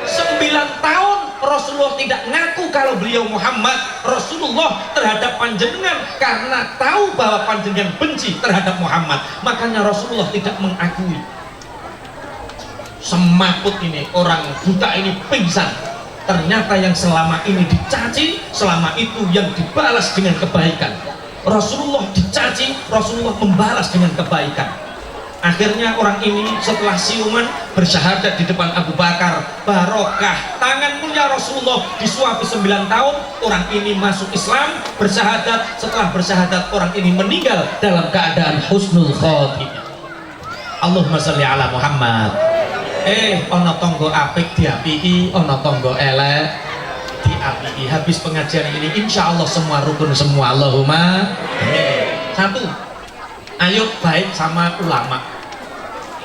9 tahun Rasulullah tidak ngaku kalau beliau Muhammad Rasulullah terhadap panjenengan, karena tahu bahwa panjenengan benci terhadap Muhammad, makanya Rasulullah tidak mengakui. Semaput ini orang buta ini pingsan. Ternyata yang selama ini dicaci, selama itu yang dibalas dengan kebaikan. Rasulullah dicaci, Rasulullah membalas dengan kebaikan. Akhirnya orang ini setelah siuman bersyahadat di depan Abu Bakar. Barokah tangan mulia Rasulullah disuapi 9 tahun. Orang ini masuk Islam, bersyahadat. Setelah bersyahadat orang ini meninggal dalam keadaan husnul khotimah. Allahumma sholli ala Muhammad. Ono tonggo apik diapiki, ono tonggo elek diapiki. Habis pengajian ini insya Allah semua rukun semua. Allahumma amin. 1, ayo baik sama ulama.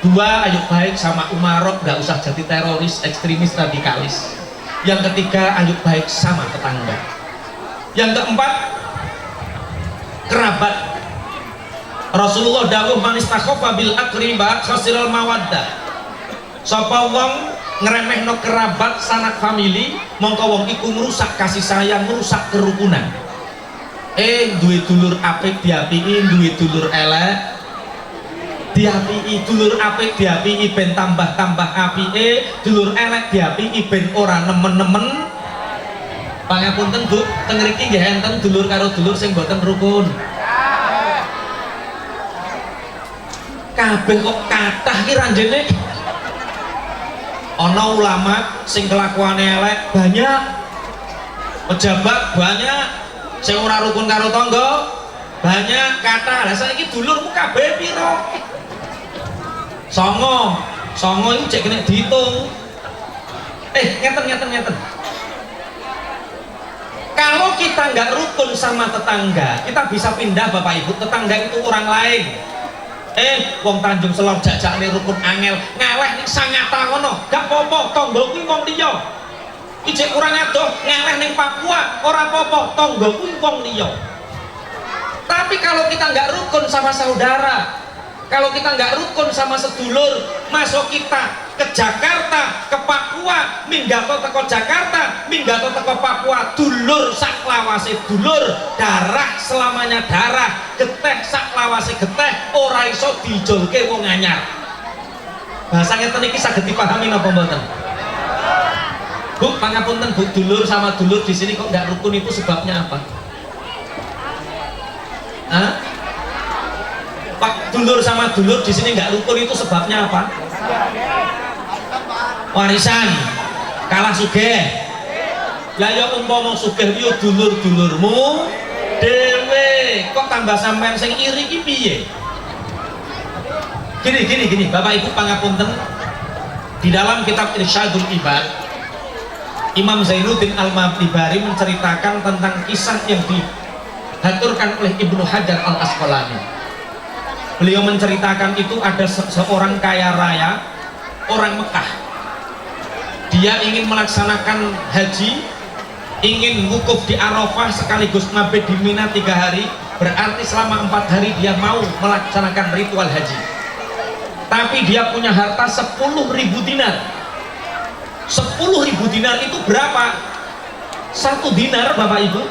2, ayo baik sama umarok, gak usah jadi teroris, ekstremis, radikalis. Yang ketiga, ayo baik sama tetangga. Yang keempat, kerabat. Rasulullah dawuh man istakhafa bil aqriba khasiral mawaddah. Sapa wong ngremehno kerabat sanak famili, mongko wong iku merusak kasih sayang, merusak kerukunan. Duwe dulur apik diapiki, duwe dulur elek diapiki. Dulur apik diapiki ben tambah-tambah apike, dulur elek diapiki ben ora nemen-nemen. Pangapunten Bu, teng mriki nggih enten dulur karo dulur sing boten rukun. Kabeh kok kathah ki ranjene. Ono ulama sing kelakuane elek banyak, pejabat banyak, sing ora rukun karo tangga banyak, kata lah saiki dulurmu kabeh piro? 9 itu cek kena dihitung. Ngeten. Kalau kita nggak rukun sama tetangga, kita bisa pindah Bapak Ibu, tetangga itu orang lain. Wong Tanjung Selor jajakne rukun angel, ngeleh ning Sangata ngono, gak apa-apa, tangga kuwi wong liya. Ijek kurang adoh, ngeleh ning Papua, ora apa-apa, tangga kuwi wong liya. Tapi kalau kita nggak rukun sama saudara, kalau kita nggak rukun sama sedulur, masuk kita ke Jakarta, ke Papua, minggato teko Jakarta, minggato teko Papua, dulur sak lawase dulur, darah selamanya darah, geteh sak lawase geteh, ora iso dijolke wong anyar. Bahasa ngeten iki saged dipahami napa mboten? Bu, pangapunten Bu, dulur sama dulur di sini kok nggak rukun itu sebabnya apa? Pak, dulur sama dulur di sini nggak rukun itu sebabnya apa? Warisan, kalah sugih. Lah ya umpama sugih yo dulur-dulurmu dhewe, kok tambah sampean sing iri ki piye? Gini, Bapak Ibu pangapunten, di dalam kitab Irsyadul Ibad, Imam Zainuddin Al-Mabari menceritakan tentang kisah yang dihaturkan oleh Ibnu Hajar Al-Asqalani. Beliau menceritakan itu ada seorang kaya raya, orang Mekah. Dia ingin melaksanakan haji, ingin wukuf di Arafah sekaligus mabit di Mina 3 hari, berarti selama 4 hari dia mau melaksanakan ritual haji. Tapi dia punya harta 10.000 dinar. 10.000 dinar itu berapa? 1 dinar Bapak Ibu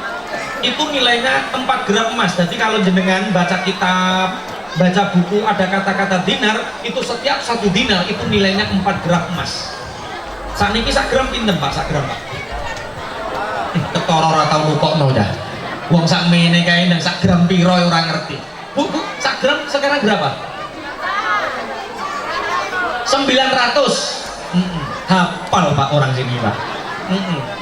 itu nilainya 4 gram emas. Jadi kalau jenengan baca kitab, baca buku ada kata-kata dinar, itu setiap 1 dinar itu nilainya 4 gram emas. Saat ini sak gram pinten Pak? Sak gram Pak? Ketoro ora tau lupokno dah. Wong sak mene kae nang sak gram piro ora ngerti. Bu, sak gram sekarang berapa? 900. Hafal Pak orang sini Pak.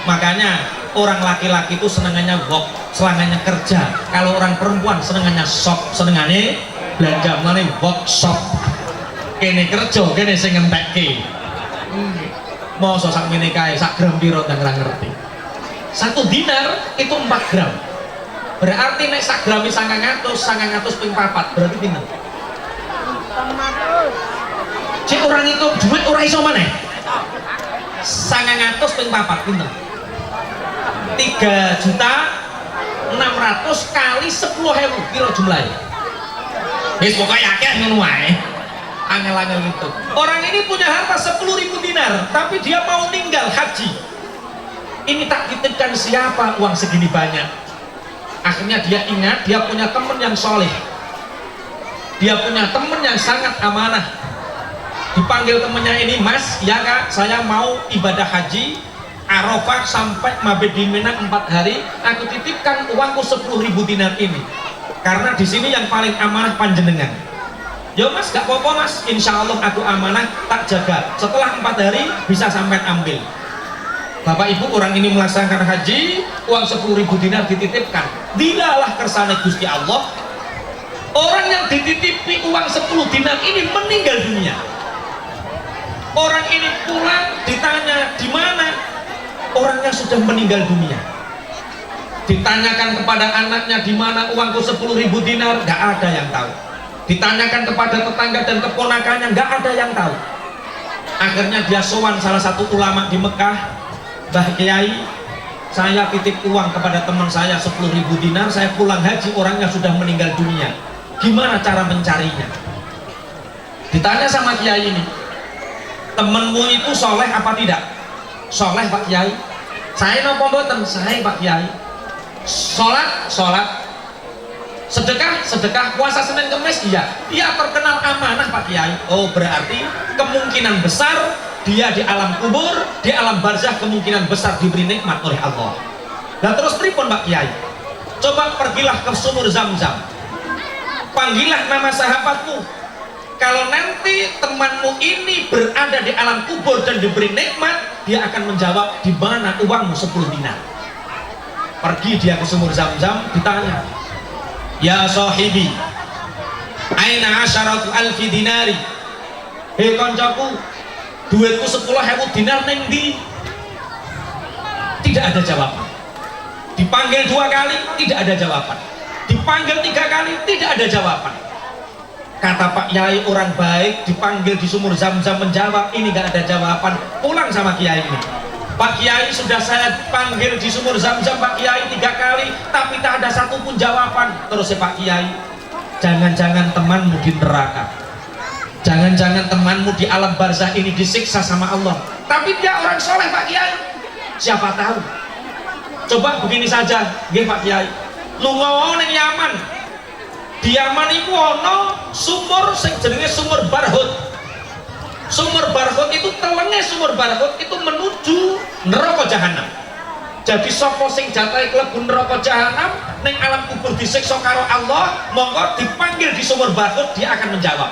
Makanya orang laki-laki itu senengannya work, senengannya kerja. Kalau orang perempuan senengannya shop, senengannya belanja, mana workshop. Kene kerja, kene sing ngentekke. Mosok sak ngene kae sak gram piro ndang ora ngerti. 1 dinar itu 4 gram. Berarti nek sak gram 900 ping 4 berarti pinten? Cek orang itu duit ora iso maneh. 900 ping 4 pinten? 3.600.000 kali 10.000 piro jumlahnya? Wis pokoke akeh ngono wae. Angel-angel itu. Orang ini punya harta 10.000 dinar, tapi dia mau ninggal haji. Ini tak titipkan siapa uang segini banyak? Akhirnya dia ingat dia punya teman yang soleh. Dia punya teman yang sangat amanah. Dipanggil temennya ini, Mas, ya Kak, saya mau ibadah haji Arafah sampai mabit di Mina 4 hari. Aku titipkan uangku 10.000 dinar ini, karena di sini yang paling amanah panjenengan. Ya Mas, gak apa-apa Mas, insya Allah aku amanah, tak jaga. Setelah 4 hari bisa sampai ambil. Bapak Ibu, orang ini melaksanakan haji, uang 10.000 dinar dititipkan. Dilalah kersane Gusti Allah. Orang yang dititipi uang 10 dinar ini meninggal dunia. Orang ini pulang ditanya di mana, orangnya sudah meninggal dunia. Ditanyakan kepada anaknya di mana uangku 10.000 dinar, nggak ada yang tahu. Ditanyakan kepada tetangga dan keponakannya, nggak ada yang tahu. Akhirnya dia sowan salah satu ulama di Mekah, Mbah Kiai, saya titip uang kepada teman saya 10.000 dinar, saya pulang haji orangnya sudah meninggal dunia. Gimana cara mencarinya? Ditanya sama Kiai ini, temenmu itu soleh apa tidak? Soleh Pak Kiai. Saya nopo mboten? Saya Pak Kiai. Sholat? Sholat. Sedekah? Sedekah. Puasa Senin Kemis? Iya. Dia terkenal amanah Pak Kiai. Oh berarti kemungkinan besar dia di alam kubur, di alam barzah kemungkinan besar diberi nikmat oleh Allah. Nah terus pripun Pak Kiai? Coba pergilah ke sumur Zam-Zam. Panggillah nama sahabatmu. Kalau nanti temanmu ini berada di alam kubur dan diberi nikmat, dia akan menjawab di mana uangmu 10 dinar. Pergi dia ke sumur Zam-Zam, ditanya, ya sahibi, aina asyaratu alfi dinari? Hei koncoku, duitku 10.000 dinar ning ndi? Tidak ada jawaban. Dipanggil 2 kali, tidak ada jawaban. Dipanggil 3 kali, tidak ada jawaban. Kata Pak Kiai orang baik, dipanggil di sumur Zam-Zam menjawab, ini gak ada jawaban. Pulang sama Kiai ini. Pak Kiai, sudah saya panggil di sumur Zam-Zam Pak Kiai 3 kali, tapi tak ada satupun jawaban. Terus Pak Kiai, jangan-jangan temanmu di neraka, jangan-jangan temanmu di alam barzah ini disiksa sama Allah. Tapi dia orang soleh Pak Kiai. Siapa tahu. Coba begini saja, nggih Pak Kiai. Lunga ning Yaman. Di Yaman itu ono sumur sing jenenge sumur Barhut. Sumur Barhut itu telenge sumur Barhut itu menuju neraka jahanam. Jadi sapa sing jatahe klebu neraka jahanam ning alam kubur disiksa karo Allah, monggo dipanggil di sumur barhut, dia akan menjawab.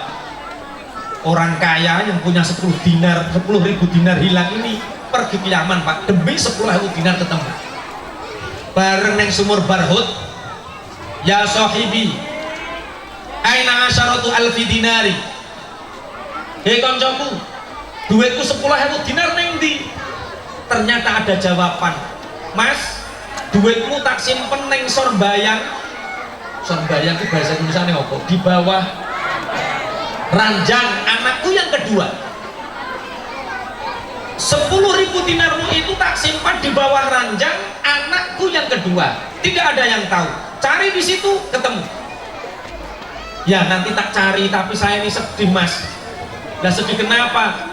Orang kaya yang punya 10 dinar, 10.000 dinar hilang ini pergi ke Yaman Pak, demi 10.000 dinar ketemu. Bareng neng sumur barhut, ya sahibi, aina asyaratu alfi dinari. Hei koncoku, duitku 10.000 dinar neng ndi? Ternyata ada jawaban. Mas, duitmu tak simpen neng sorbayang. Sorbayang itu bahasa Indonesia nih apa? Di bawah ranjang anakku yang kedua. 10.000 dinarmu itu tak simpan di bawah ranjang anakku yang kedua. Tidak ada yang tahu. Cari di situ, ketemu. Ya nanti tak cari, tapi saya ini sedih Mas. Lah sedih kenapa?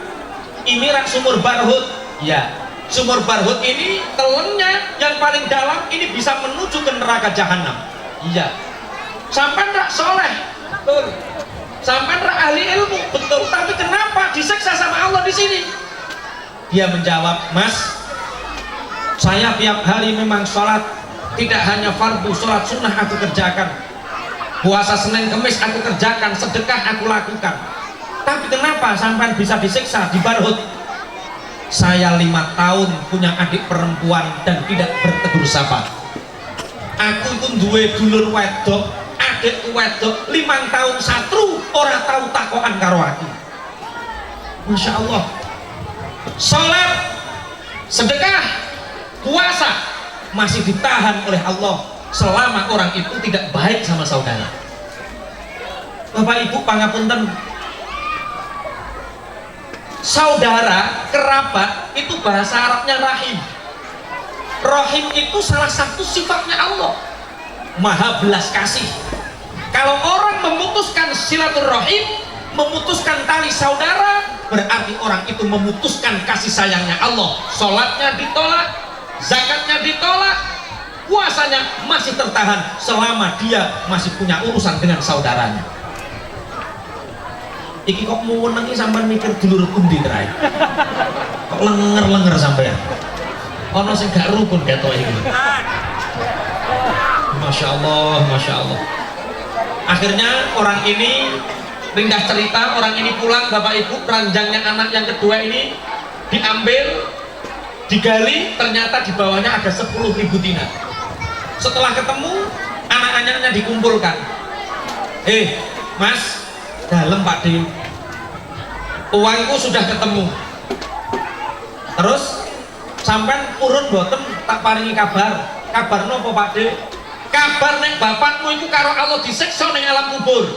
Ini rak sumur barhut. Ya, sumur barhut ini telennya yang paling dalam ini bisa menuju ke neraka jahanam. Iya. Sampai rak soleh, betul. Sampai rak ahli ilmu, betul. Tapi kenapa disiksa sama Allah di sini? Dia menjawab, Mas, saya tiap hari memang sholat, tidak hanya fardu, sholat sunnah aku kerjakan, puasa Senin Kemis aku kerjakan, sedekah aku lakukan. Tapi kenapa sampai bisa disiksa di barhut? Saya 5 tahun punya adik perempuan dan tidak bertegur sapa. Aku itu duwe dulur wedok, adikku wedok 5 tahun satru, orang tahu takokan karo aku. Masya Allah. Sholat, sedekah, puasa masih ditahan oleh Allah selama orang itu tidak baik sama saudara. Bapak Ibu pangapunten, saudara, kerabat itu bahasa Arabnya rahim. Rahim itu salah satu sifatnya Allah, maha belas kasih. Kalau orang memutuskan silaturahim, memutuskan tali saudara, berarti orang itu memutuskan kasih sayangnya Allah. Sholatnya ditolak, zakatnya ditolak, puasanya masih tertahan selama dia masih punya urusan dengan saudaranya. Iki kok mau nengi sampai mikir dulur pundi terakhir, kok lenger-lenger sampai ya ono sing gak rukun ketok iki. Masya Allah, Masya Allah. Akhirnya orang ini, ringkas cerita, orang ini pulang, Bapak Ibu, ranjangnya anak yang kedua ini diambil, digali, ternyata di bawahnya ada 10.000 dinar. Setelah ketemu, anak-anaknya dikumpulkan. Mas, dalam Pak D, uangku sudah ketemu. Terus sampai urun boten tak paringi kabar. Kabar nopo Pak D? Kabar neng bapakmu itu karo Allah disiksa neng alam kubur.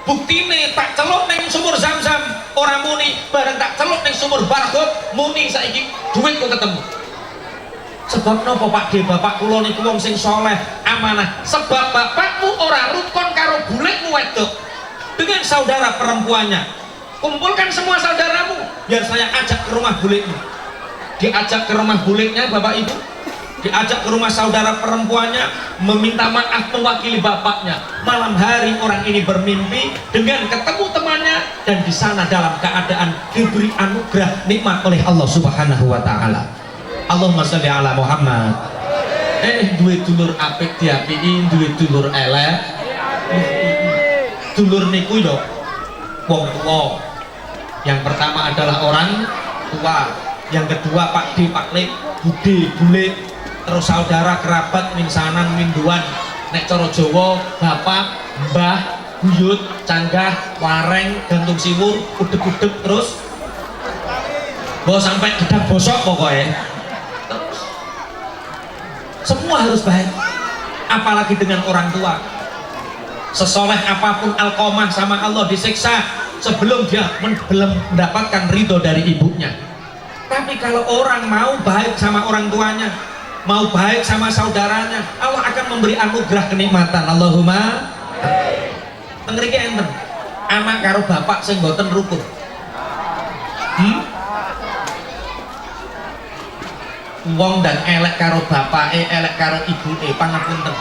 Buktine tak celuk neng sumur Zam-Zam orang muni, bareng tak celuk neng sumur barhut muni, saiki duitku ketemu. Sebab nopo Pak D? Bapak kula niku wong sing soleh, amanah. Sebab bapakmu orang rukun karo bulikmu wedok dengan saudara perempuannya. Kumpulkan semua saudaramu biar saya ajak ke rumah bulikmu. Diajak ke rumah buliknya Bapak Ibu, diajak ke rumah saudara perempuannya, meminta maaf mewakili bapaknya. Malam hari orang ini bermimpi dengan ketemu temannya, dan di sana dalam keadaan diberi anugerah nikmat oleh Allah Subhanahu wa taala. Allahumma sholli ala Muhammad. Duwe dulur apik diapiki, duwe dulur elek. Dulur niku yo wong tuwa. Yang pertama adalah orang tua, yang kedua Pak D, Pak Le, Bude, Bule, terus saudara kerabat minsanan minduan, nek cara Jawa bapak, mbah, buyut, canggah, wareng, gantung siwur, udeg-udeg, terus bawa sampai gedang bosok pokoknya. Terus semua harus baik, apalagi dengan orang tua. Sesoleh apapun Alqamah sama Allah disiksa sebelum dia belum mendapatkan ridho dari ibunya. Tapi kalau orang mau baik sama orang tuanya, mau baik sama saudaranya, Allah akan memberi anugerah kenikmatan. Allahumma tengriki enten anak karo bapak sing mboten rukun. Wong dan elek karo bapake, elek karo ibuke, pangapunten.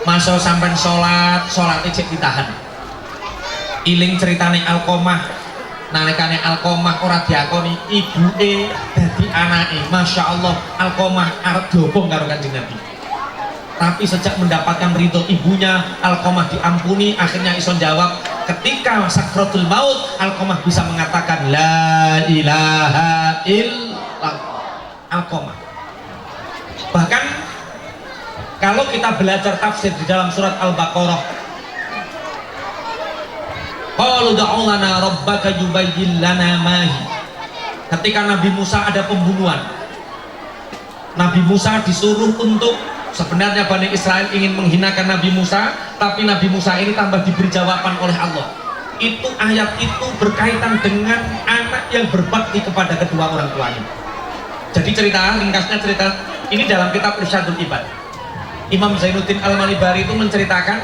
Masa sampai sholat ijek ditahan. Iling ceritane Alqamah, nalikane Alqamah ora diakoni ibuke dadi anake. Masya Allah, Alqamah arep diobong karo Kanjeng Nabi. Tapi sejak mendapatkan ridho ibunya, Alqamah diampuni. Akhirnya ison jawab, ketika sakratul maut, Alqamah bisa mengatakan la ilaha illallah. Alqamah. Bahkan kalau kita belajar tafsir di dalam surat Al-Baqarah, qalu da'u lana rabbaka yubayyin lana ma hi. Ketika Nabi Musa ada pembunuhan, Nabi Musa disuruh untuk, sebenarnya Bani Israel ingin menghinakan Nabi Musa, tapi Nabi Musa ini tambah diberi jawaban oleh Allah. Itu ayat itu berkaitan dengan anak yang berbakti kepada kedua orang tuanya. Jadi cerita, ringkasnya cerita ini dalam kitab Irsyadul Ibad. Imam Zainuddin Al-Malibari itu menceritakan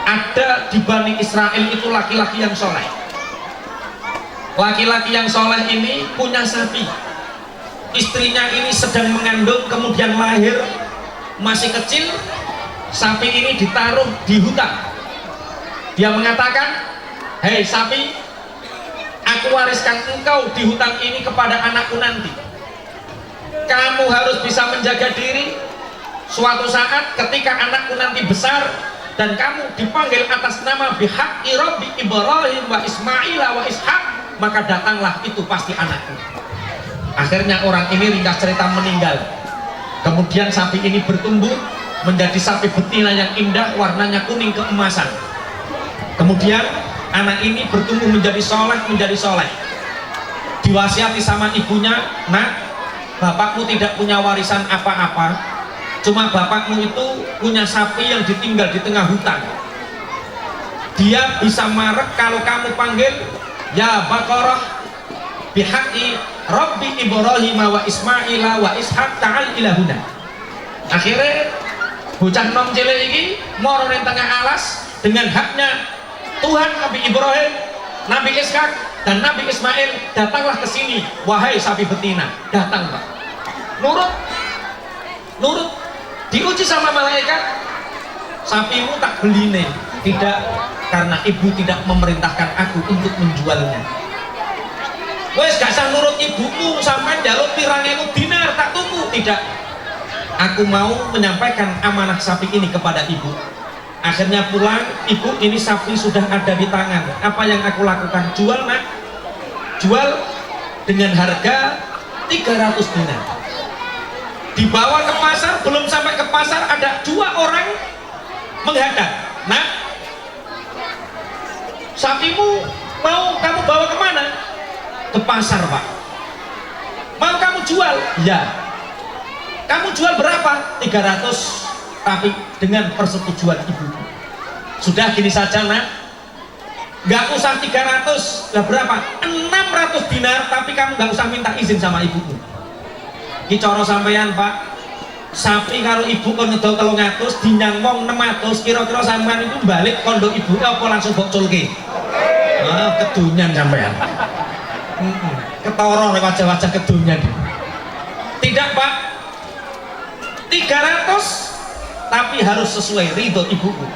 ada di Bani Israel itu laki-laki yang soleh. Laki-laki yang soleh ini punya sapi. Istrinya ini sedang mengandung, kemudian lahir masih kecil. Sapi ini ditaruh di hutan. Dia mengatakan, hei sapi, aku wariskan engkau di hutan ini kepada anakku nanti. Kamu harus bisa menjaga diri. Suatu saat ketika anakku nanti besar dan kamu dipanggil atas nama bihaqqi Rabbi Ibrahim wa Ismail wa Ishaq, maka datanglah, itu pasti anakku. Akhirnya orang ini ringkas cerita meninggal. Kemudian sapi ini bertumbuh menjadi sapi betina yang indah, warnanya kuning keemasan. Kemudian anak ini bertumbuh menjadi soleh. Diwasiati sama ibunya, nak, bapakmu tidak punya warisan apa-apa, cuma bapakmu itu punya sapi yang ditinggal di tengah hutan. Dia bisa marek kalau kamu panggil ya Baqarah bihaqqi Rabbi Ibrahim wa Ismail wa Ishaq ta'al ilahuna. Akhirnya bocah nom cilik ini moro ning tengah alas dengan haknya Tuhan Nabi Ibrahim, Nabi Ishaq dan Nabi Ismail, datanglah ke sini wahai sapi betina. Datang, Pak. Nurut. Diuji sama malaikat, sapimu tak beli nih. Tidak, karena ibu tidak memerintahkan aku untuk menjualnya. Wes gak usah nurut ibumu, sampai jaluk pirangemu dinar tak tuku. Tidak, aku mau menyampaikan amanah sapi ini kepada ibu. Akhirnya pulang, ibu, ini sapi sudah ada di tangan. Apa yang aku lakukan? Jual, nak. Jual dengan harga 300 dinar. Dibawa ke pasar, belum sampai ke pasar ada dua orang menghadang. Nah, sapimu mau kamu bawa kemana? Ke pasar, Pak. Mau kamu jual? Ya. Kamu jual berapa? 300, tapi dengan persetujuan ibu. Sudah, gini saja, nak, nggak usah 300. Lah berapa? 600 dinar, tapi kamu nggak usah minta izin sama ibumu. Ki cara sampeyan, Pak, sapi karo ibu kon ngedol 300 dinyang wong 600, kira-kira sampean itu balik kondo ibu apa langsung boculke? Ah, kedunyan sampean. Ketara nek wajah-wajah kedunyan. Tidak, Pak. 300 tapi harus sesuai ridho ibuku.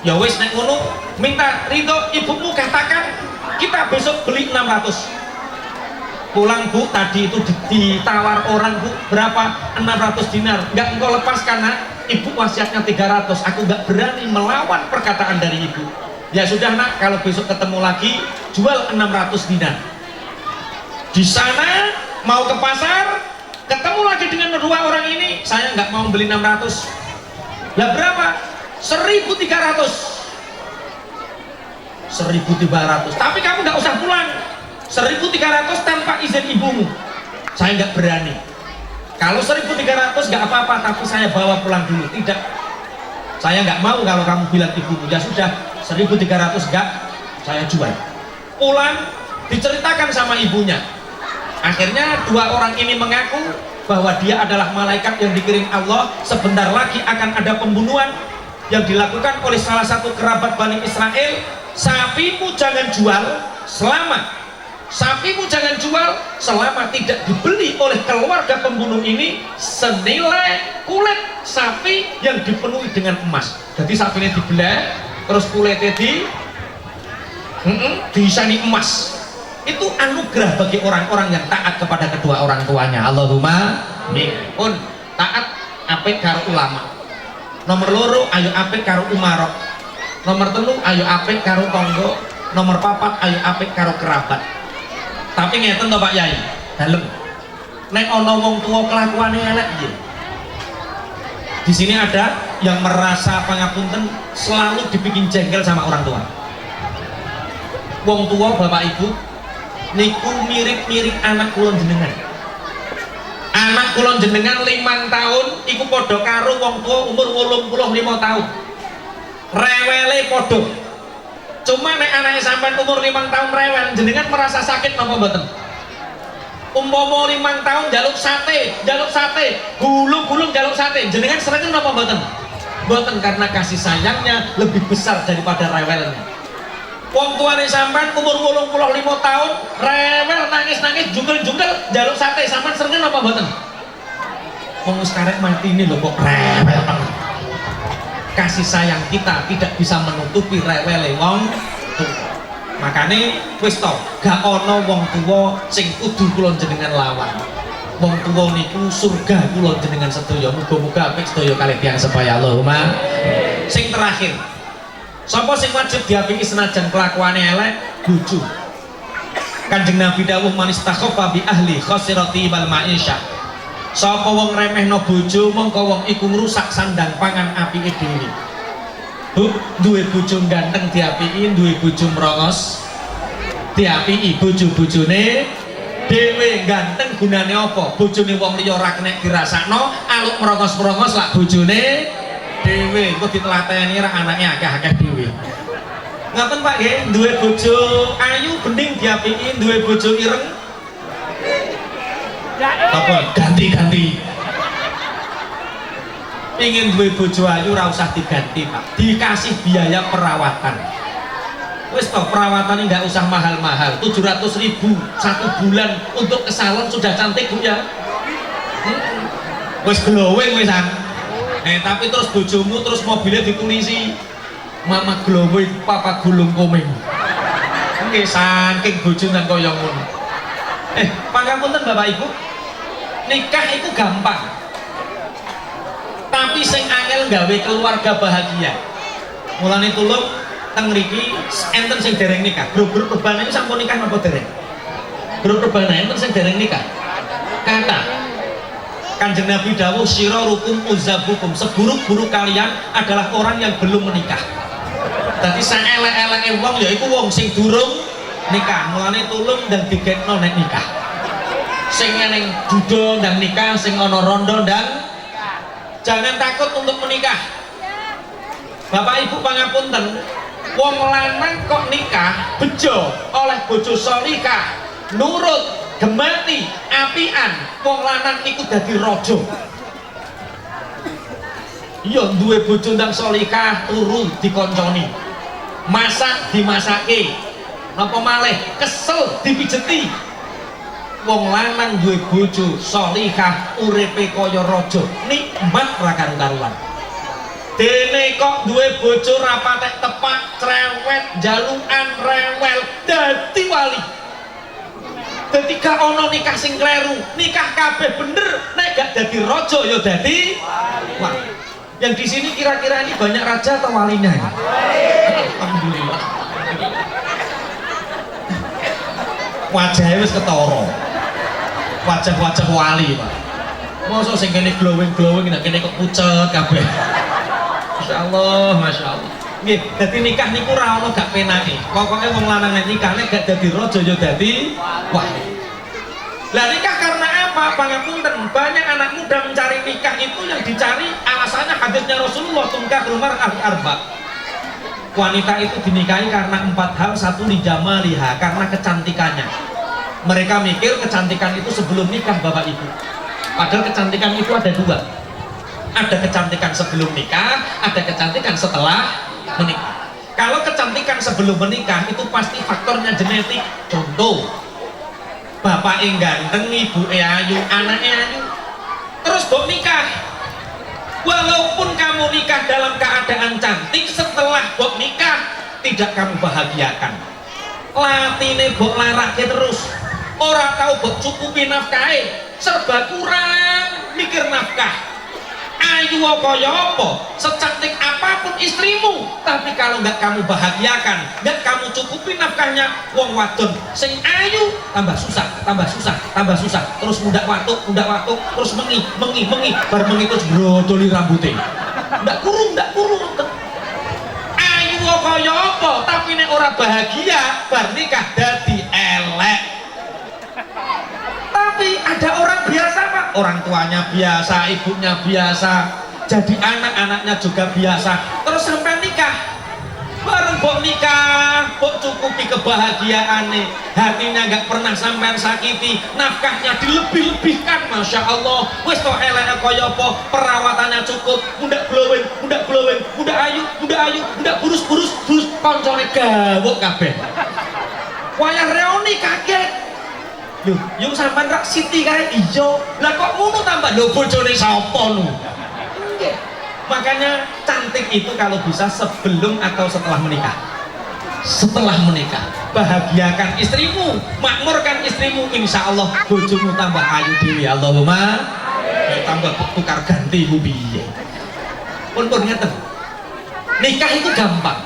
Ya wis, nek ngono minta ridho ibumu, katakan kita besok beli 600. Pulang, Bu, tadi itu ditawar orang, Bu, berapa? 600 dinar. Enggak engkau lepaskan, nak. Ibu wasiatnya 300. Aku enggak berani melawan perkataan dari ibu. Ya sudah, nak, kalau besok ketemu lagi jual 600 dinar. Di sana mau ke pasar, ketemu lagi dengan dua orang ini, saya nggak mau beli 600. Lah berapa? 1.300. 1.300. Tapi kamu nggak usah pulang. 1.300 tanpa izin ibumu. Saya nggak berani. Kalau 1.300 nggak apa-apa, tapi saya bawa pulang dulu. Tidak, saya nggak mau kalau kamu bilang ibumu. Ya sudah, 1.300 nggak, saya jual. Pulang, diceritakan sama ibunya. Akhirnya dua orang ini mengaku bahwa dia adalah malaikat yang dikirim Allah. Sebentar lagi akan ada pembunuhan yang dilakukan oleh salah satu kerabat Bani Israel. Sapimu jangan jual selama tidak dibeli oleh keluarga pembunuh ini senilai kulit sapi yang dipenuhi dengan emas. Jadi sapinya dibelah, terus kulitnya diisani emas. Itu anugerah bagi orang-orang yang taat kepada kedua orang tuanya. Allahumma amin. Pun taat apik karo ulama. Nomor loro ayo apik karo umarok. Nomor telu ayo apik karo tonggo. Nomor papat ayo apik karo kerabat. Tapi ngeten to Pak Yai, dalem. Nek ana wong tuwa kelakuane elek piye? Di sini ada yang merasa pangapunten selalu dibikin jengkel sama orang tua. Wong tua bapak ibu niku mirip-mirip anak kulon jenengan. Anak kulon jenengan 5 tahun iku padha karo wong tua umur 85 tahun. Rewele padha. Cuma nek anake sampean umur 5 tahun rewel, jenengan merasa sakit napa mboten? Umpama 5 tahun jaluk sate, gulung-gulung jaluk sate, jenengan sering napa mboten? Mboten, karena kasih sayangnya lebih besar daripada rewelnya. Wong tuane sampean umur 85 tahun rewel, nangis-nangis, jungkel-jungkel jaluk sate, sampean sering napa mboten? Wong wis karek mati ini lho kok rewel banget. Kasih sayang kita tidak bisa menutupi rewele wong tua. Makanya wis to, gak ono wong tua sing kudu kula jenengan lawan. Wong tua niku surga kula jenengan sedaya. Muga-muga apik sedaya kalih tiyang sebaya. Allahumma. Sing terakhir, sapa sing wajib diapiki senajan kelakuane elek? Bojo. Kanjeng Nabi dawuh man istakhaffa bi ahli khasirati wal ma'isyah. Sapa wong remehno bojo mongko wong iku ngrusak sandang pangan apike dhewe. Duwe bojo ganteng diapiki, duwe bojo mrongos diapiki. Bojo-bojone dhewe ganteng gunane apa? Bojone wong liya ora kenek dirasakno, aluk mrongos-mrongos lak bojone dhewe engko ditelateni ra anake akeh-akeh dhewe. Ngoten Pak nggih, duwe bojo ayu bening diapiki, duwe bojo ireng apa ganti-ganti. Ingin duwe bojo ayu ora usah diganti Pak, dikasih biaya perawatan. Wis toh perawatan nggak usah mahal-mahal, 700.000 1 bulan untuk ke salon sudah cantik Bu ya. Wis glowing wisan. Tapi terus bojomu terus mobilnya ditulisi Mama glowing Papa gulung komeng. Nggih saking bojo nang kaya ngono. Pangapunten Bapak Ibu, nikah itu gampang. Tapi sing angel gawe keluarga bahagia. Mulane tulung teng mriki enten sing dereng nikah. Grup-grup rebana iki sampun nikah napa dereng? Grup rebana enten sing dereng nikah. Kata Kanjeng Nabi dawuh syirarukum uzabukum, seburuk-buruk kalian adalah orang yang belum menikah. Dadi saelek-eleke wong ya iku wong sing durung nikah. Mulane tulung dan diketno nek nikah. Sing neng duda ndang nikah, sing ana rondo ndang. Jangan takut untuk menikah. Bapak Ibu pangapunten, wong lanang kok nikah bejo oleh bojo salihah, nurut, gemati, apian, wong lanang iku dadi raja. Iya duwe bojo ndang salihah turu dikonconi, masak dimasake, napa malih kesel dipijeti. Wong lanang duwe bojo salihah uripe kaya raja, nikmat ra karu-karuan. Dene kok duwe bojo ra patek tepak, cerewet, jalukan, rewel, dadi wali. Dadi gak ana nikah sing kleru, nikah kabeh bener, nek gak dadi raja ya dadi wali. Yang di sini kira-kira ini banyak raja atau walinya? Alhamdulillah. Wajahnya wis ketara. Wajah-wajah wali Pak. Masa sing kene glowing-glowing nek kene kok pucet kabeh. Masyaallah, masyaallah. Nggih, dadi nikah niku ora ono gak penake. Pokoke wong lanang nek nikah nek gak dadi raja ya dadi wali. Lah nikah karena apa? Pangapunten, banyak anak muda mencari nikah itu yang dicari alasannya hadisnya Rasulullah tungkahul mar'ah arba. Wanita itu dinikahi karena 4 hal. 1 lijamaliha, karena kecantikannya. Mereka mikir kecantikan itu sebelum nikah Bapak Ibu. Padahal kecantikan itu ada 2. Ada kecantikan sebelum nikah, ada kecantikan setelah menikah. Kalau kecantikan sebelum menikah itu pasti faktornya genetik. Contoh, bapak yang ganteng, ibu ayu, anaknya ayu, terus bok nikah. Walaupun kamu nikah dalam keadaan cantik, setelah bok nikah tidak kamu bahagiakan. latine mbok larake terus, ora tau mbok cukupi nafkahe, serba kurang mikir nafkah. Ayu kaya apa, secantik apapun istrimu, tapi kalau nggak kamu bahagiakan, nggak kamu cukupi nafkahnya, wong wadon sing ayu tambah susah, tambah susah, tambah susah, terus mudak watuk, terus mengi, bar mengi terus brodoli rambutnya, nggak kurung. Ayu kaya apa, tapi nek ora bahagia, bar nikah dadi elek. Tapi ada orang biasa Pak, orang tuanya biasa, ibunya biasa, jadi anak-anaknya juga biasa, terus sampai nikah. Bareng mbok nikah, mbok cukupi kebahagiaannya, hatinya nggak pernah sampai sakiti, nafkahnya dilebih-lebihkan, masya Allah. Wes to elek kaya apa, perawatannya cukup, muda glowing, muda ayu, muda burus, koncone gawok kabeh. Wayah reoni kaget. Loh, yung sampean rak siti kae ijo. Lah kok ngono tambah lho bojone sapa nu? Nggih. Makanya cantik itu kalau bisa sebelum atau setelah menikah. Setelah menikah, bahagiakan istrimu, makmurkan istrimu, insya Allah bojomu tambah ayu dewi. Allahumma tambah tukar ganti ku piye. Pun ngeten. Nikah itu gampang.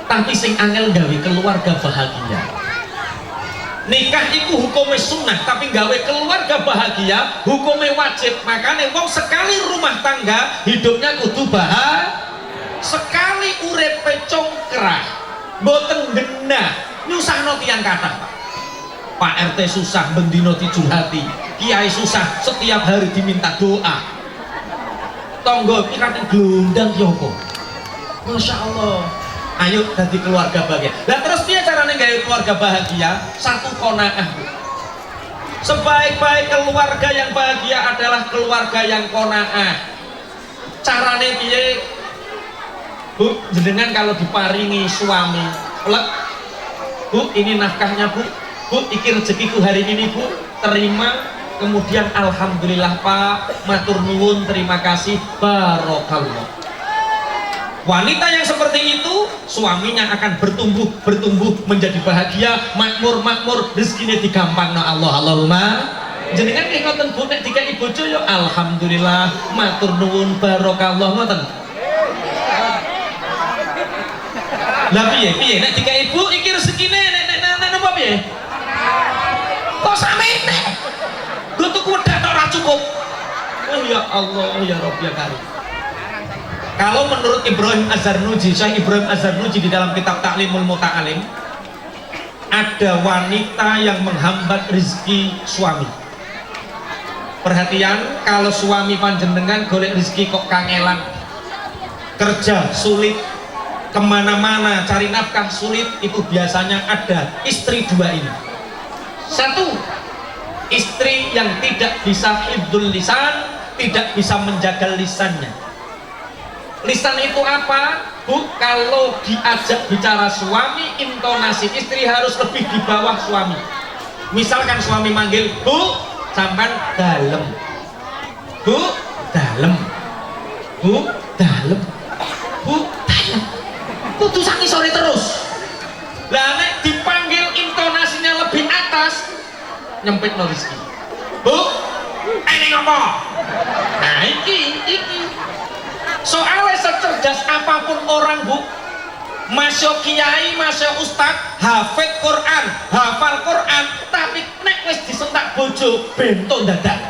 Tapi sing angel gawe keluarga bahagia. Nikah itu hukumnya sunnah, tapi gawe keluarga bahagia hukumnya wajib. Makanya wong sekali rumah tangga hidupnya kudu bahagia, sekali urepe congkrah boten genah nyusahno tiyang kathah. Pak RT susah bendino dicurhati, kiai susah setiap hari diminta doa, tonggo piranti glundang yoko. Masya Allah. Ayo jadi keluarga bahagia. Nah terus dia caranya gaya keluarga bahagia, satu qanaah. Sebaik-baik keluarga yang bahagia adalah keluarga yang qanaah. Caranya piye? Bu, jenengan kalau diparingi suami, lek, Bu, ini nafkahnya Bu, iki rezekiku hari ini Bu, terima. Kemudian alhamdulillah Pak, matur nuwun, terima kasih, barokallah. Wanita yang seperti itu, suaminya akan bertumbuh menjadi bahagia, makmur, rezekinya digampangno Allah. Allahumma. Jenengan nggih ngoten Bu, nek dikai bojo yo alhamdulillah, matur nuwun, barokallah ngoten. Lah piye nek dikai Bu iki rezekine nek napa piye? Kok samene? Lho tuku wedak ora cukup. Oh ya Allah, ya Rabb ya Karim. Kalau menurut Ibrahim Az-Zarnuji, Syekh Ibrahim Az-Zarnuji di dalam kitab Ta'limul Muta'alim, ada wanita yang menghambat rezeki suami. Perhatian, kalau suami panjenengan golek rezeki kok kangelan, kerja sulit, kemana-mana cari nafkah sulit, itu biasanya ada istri dua ini. Satu, istri yang tidak bisa hifdzul lisan, tidak bisa menjaga lisannya. Lisan itu apa? Bu, kalau diajak bicara suami, intonasi istri harus lebih di bawah suami. Misalkan suami manggil, Bu, sampan dalem. Bu, dalem. Bu, dalem. Bu, dalem. Kudu sangi sore terus. Lah nek dipanggil intonasinya lebih atas, nyempit no rezeki. Bu, ini ngomong. Nah, iki. Soalnya secerdas apapun orang Bu, masuk kiai, masuk ustad, hafid Quran, hafal Quran, tapi nek wis disentak bojo bento dadak.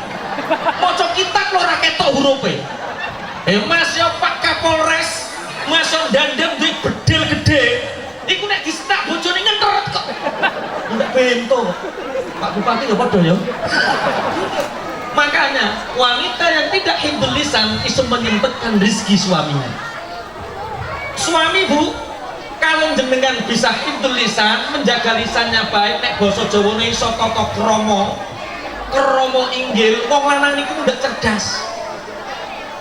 Maca kitab lho ora ketok hurufe. Masuk Pak Kapolres, masuk dandem duit bedil gede. Iku nek disentak bojone ngentret kok. Ndak bento. Pak Bupati lho padha ya. Makanya wanita yang tidak hifdzul lisan itu menyempitkan rezeki suaminya. Suami Bu, kalau jenengan bisa hifdzul lisan, menjaga lisannya baik, nek basa Jawane iso tata krama, inggil, wong lanang niku ndak cerdas.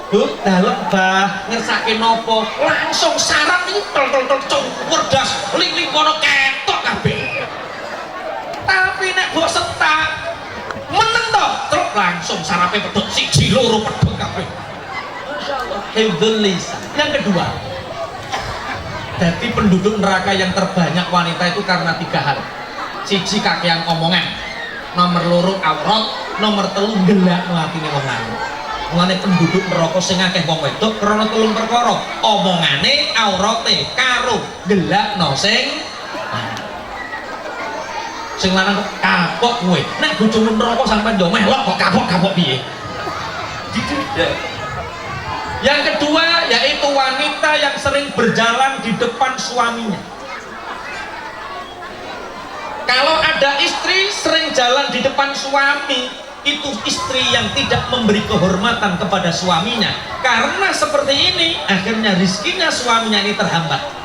Bu, dalem bah ngersake napa, langsung sarap iki tol werdas, ling-ling kono ketok kabeh. Tapi nek mbok sentak meneng toh, terus langsung sarape pedot siji loro pedot kabeh. Masyaallah, hifdzul lisan. Yang kedua, Jadi penduduk neraka yang terbanyak wanita itu karena 3 hal. Siji kakean omongan, nomor loro aurat, nomor telu gelak atine wong lanang. Mulane penduduk neraka sing akeh wong wedok krana 3 perkara, omongane, aurate, karo gelakno sing lanang kapok kowe. Nek bojomu neraka sampean yo melok kok kapok-kapok piye? Yang kedua yaitu wanita yang sering berjalan di depan suaminya. Kalau ada istri sering jalan di depan suami, itu istri yang tidak memberi kehormatan kepada suaminya. Karena seperti ini akhirnya rizkinya suaminya ini terhambat.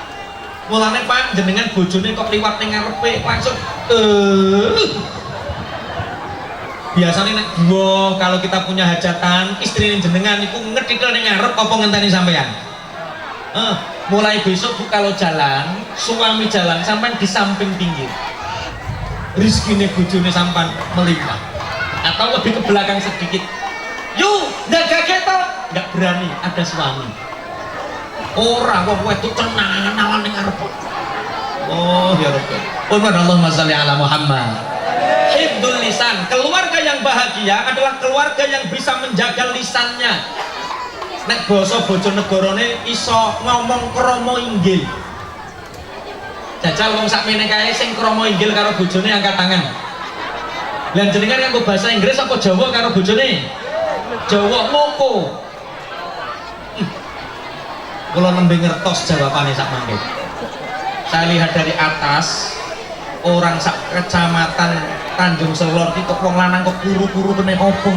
Mulane Pak jenengan bojone kok liwat ning ngarepe langsung biasanya nek gua kalau kita punya hajatan istri jenengan itu ngetikel ning ngarep apa ngenteni sampean. Mulai besok Bu kalau jalan, suami jalan sampean di samping pinggir. Rizkine bojone sampean melimpah. Atau lebih ke belakang sedikit. Yuk, jaga ketok, enggak berani ada suami. Ora wong wedok tenang nawan ning ngarep. Oh ya Rabbi. Allahumma shalli ala Muhammad. Hifdzul lisan, keluarga yang bahagia adalah keluarga yang bisa menjaga lisannya. Nek basa bojonegarane iso ngomong krama inggil. Jajal wong sakmene kae sing krama inggil karo bojone angkat tangan. Lah jenengan nganggo bahasa Inggris apa Jawa karo bojone? Jawa moko. Kula nembe ngertos jawabane sak mangke. Saya lihat dari atas orang sak kecamatan Tanjung Selor iki kok wong lanang kok kuru-kuru kene opo.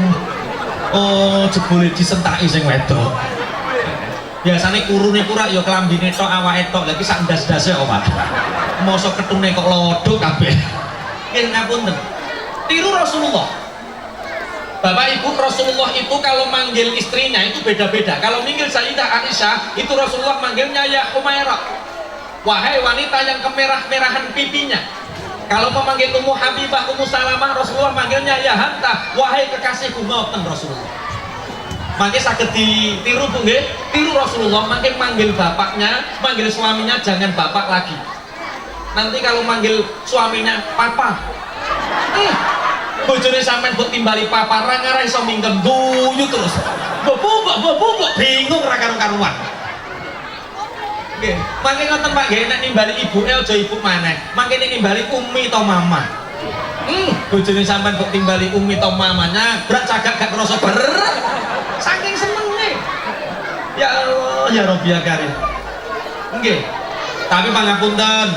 Oh, jebule disentaki sing wedok. Biasane kurune kurak ya klambine tok awake tok. Lah iki sak ndas-ndase kok, Pak. Mosok ketune kok lodok kabeh. Nggih ngapunten. Tiru Rasulullah. Bapak Ibu, Rasulullah itu kalau manggil istrinya itu beda-beda. Kalau manggil Sayyidah Aisyah, itu Rasulullah manggilnya ya Humairah. Wahai wanita yang kemerah-merahan pipinya. Kalau memanggil Ummu Habibah, Ummu Salamah, Rasulullah manggilnya ya Hanta, wahai kekasihku, ngoten Rasulullah. Mangke saged ditiru Bu nggih, tiru Rasulullah, manggil bapaknya, manggil suaminya jangan bapak lagi. Nanti kalau manggil suaminya papa. Bojone sampean mbok timbali papa, ra iso mingkem guyu terus. Bobok bingung ra karo-karuan. Nggih, mangke ngoten Pak nggih, nek nimbali ibuke aja ibu maneh. Mangke nek nimbali umi to mama. Bojone sampean kok timbali umi to mamanya, brak cagak gak krasa ber. Saking senenge. Ya Allah, ya Rabbi ya Karim. Nggih. Tapi pangapunten.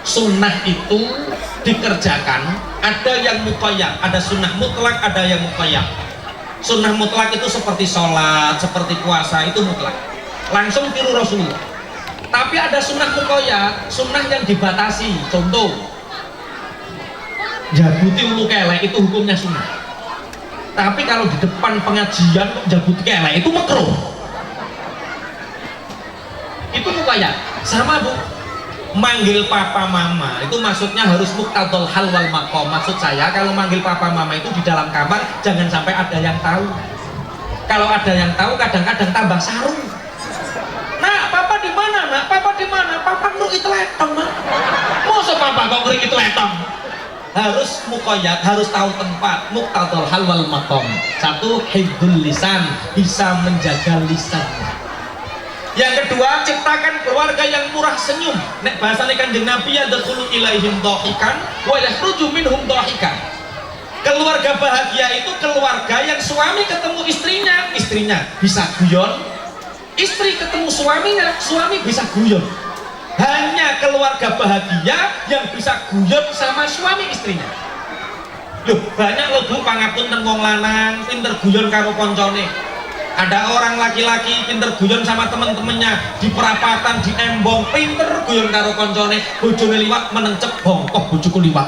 Sunnah itu dikerjakan, ada yang muqayyad, ada sunnah mutlak, ada yang muqayyad. Sunnah mutlak itu seperti sholat, seperti puasa, itu mutlak. Langsung tiru Rasulullah. Tapi ada sunnah muqayyad, sunnah yang dibatasi. Contoh, jabuti ulu kelek itu hukumnya sunnah. Tapi kalau di depan pengajian jabuti kelek itu makruh. Itu muqayyad. Sama Bu, manggil papa mama itu maksudnya harus muqtadul hal wal maqam. Maksud saya kalau manggil papa mama itu di dalam kamar jangan sampai ada yang tahu. Kalau ada yang tahu kadang-kadang tambah saru. Nak, papa di mana? Nak, papa di mana? Papa ngerik letong, Nak. Masa papa kok ngerik letong? Harus muqayyad, harus tahu tempat. Muqtadul hal wal maqam. Satu, hifdzul lisan, bisa menjaga lisan. Yang kedua, ciptakan keluarga yang murah senyum. Nek bahasane Kanjeng Nabi, yadkhulu ilaihim dhahikan wa yakhruju minhum dhahikan. Keluarga bahagia itu keluarga yang suami ketemu istrinya bisa guyon. Istri ketemu suaminya, suami bisa guyon. Hanya keluarga bahagia yang bisa guyon sama suami istrinya. Loh, banyak loh Bu pangapunten wong lanang pinter guyon karo koncone. Ada orang laki-laki pinter guyon sama temen-temennya di perapatan, di embong, pinter guyon karo koncone. Bojone liwat meneng cebong, kok bojoku liwat.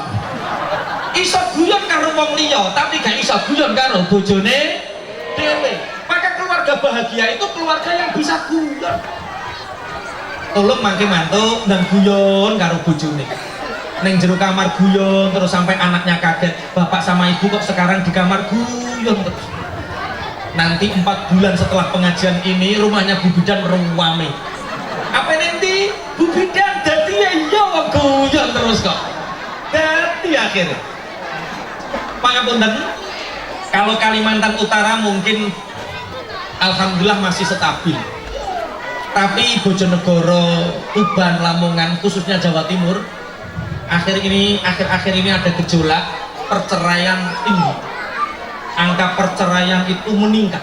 Iso guyon karo wong liya, tapi gak iso guyon karo bojone dhewe. Maka keluarga bahagia itu keluarga yang bisa guyon. Tolong mangke mantuk dan guyon karo bojone. Neng jero kamar guyon terus sampai anaknya kaget. Bapak sama ibu kok sekarang di kamar guyon terus. Nanti 4 bulan setelah pengajian ini rumahnya Bu Bidan meruame. Apa nanti Bu Bidan dadi ya wong guyon terus kok. Dadi akhirnya. Pangapunten, kalau Kalimantan Utara mungkin alhamdulillah masih stabil. Tapi Bojonegoro, Tuban, Lamongan, khususnya Jawa Timur, akhir-akhir ini ada gejolak perceraian tinggi. Angka perceraian itu meningkat.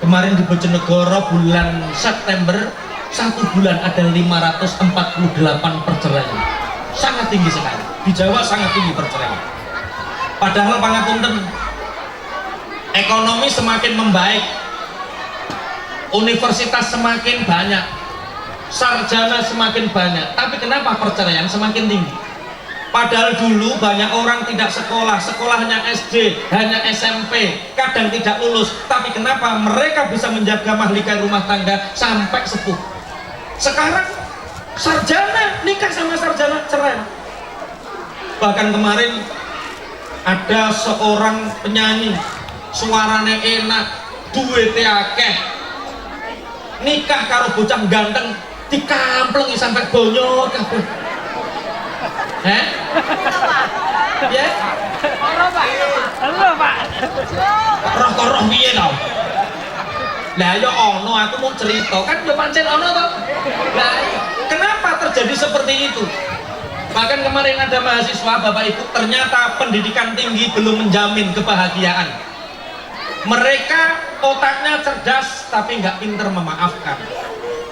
Kemarin di Bojonegoro bulan September, satu bulan ada 548 perceraian. Sangat tinggi sekali. Di Jawa sangat tinggi perceraian. Padahal pangapunten, ekonomi semakin membaik, universitas semakin banyak, sarjana semakin banyak, tapi kenapa perceraian semakin tinggi? Padahal dulu banyak orang tidak sekolah, sekolahnya SD, hanya SMP, kadang tidak lulus, tapi kenapa mereka bisa menjaga mahligai rumah tangga sampai sepuh? Sekarang sarjana nikah sama sarjana cerai. Bahkan kemarin ada seorang penyanyi, suaranya enak, duitnya akeh, nikah karo bocah ganteng, dikamplengi sampai bonyok kabeh. Ya? Halo, Pak. Roh piye to? Lah ya ono, aku mau cerita, kan yo pancen ono to. Lah kenapa terjadi seperti itu? Bahkan kemarin ada mahasiswa, Bapak Ibu, ternyata pendidikan tinggi belum menjamin kebahagiaan. Mereka otaknya cerdas tapi nggak pinter memaafkan.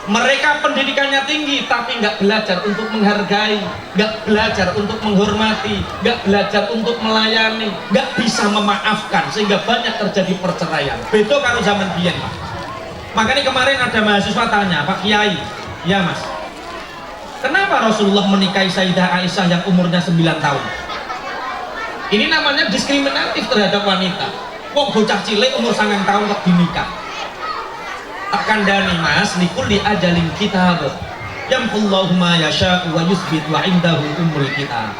Mereka pendidikannya tinggi tapi nggak belajar untuk menghargai, nggak belajar untuk menghormati, nggak belajar untuk melayani, nggak bisa memaafkan, sehingga banyak terjadi perceraian. Beda karo zaman biyen, Pak. Makanya kemarin ada mahasiswa tanya, Pak Kiai, ya Mas, kenapa Rasulullah menikahi Sayyidah Aisyah yang umurnya 9 tahun? Ini namanya diskriminatif terhadap wanita. Wong bocah cilik umur 9 tahun kok dinikah. Tak kandani Mas, likulli ajalin kitab yamhullahu ma yasha'u wa yusbit wa indahu umrul kitab.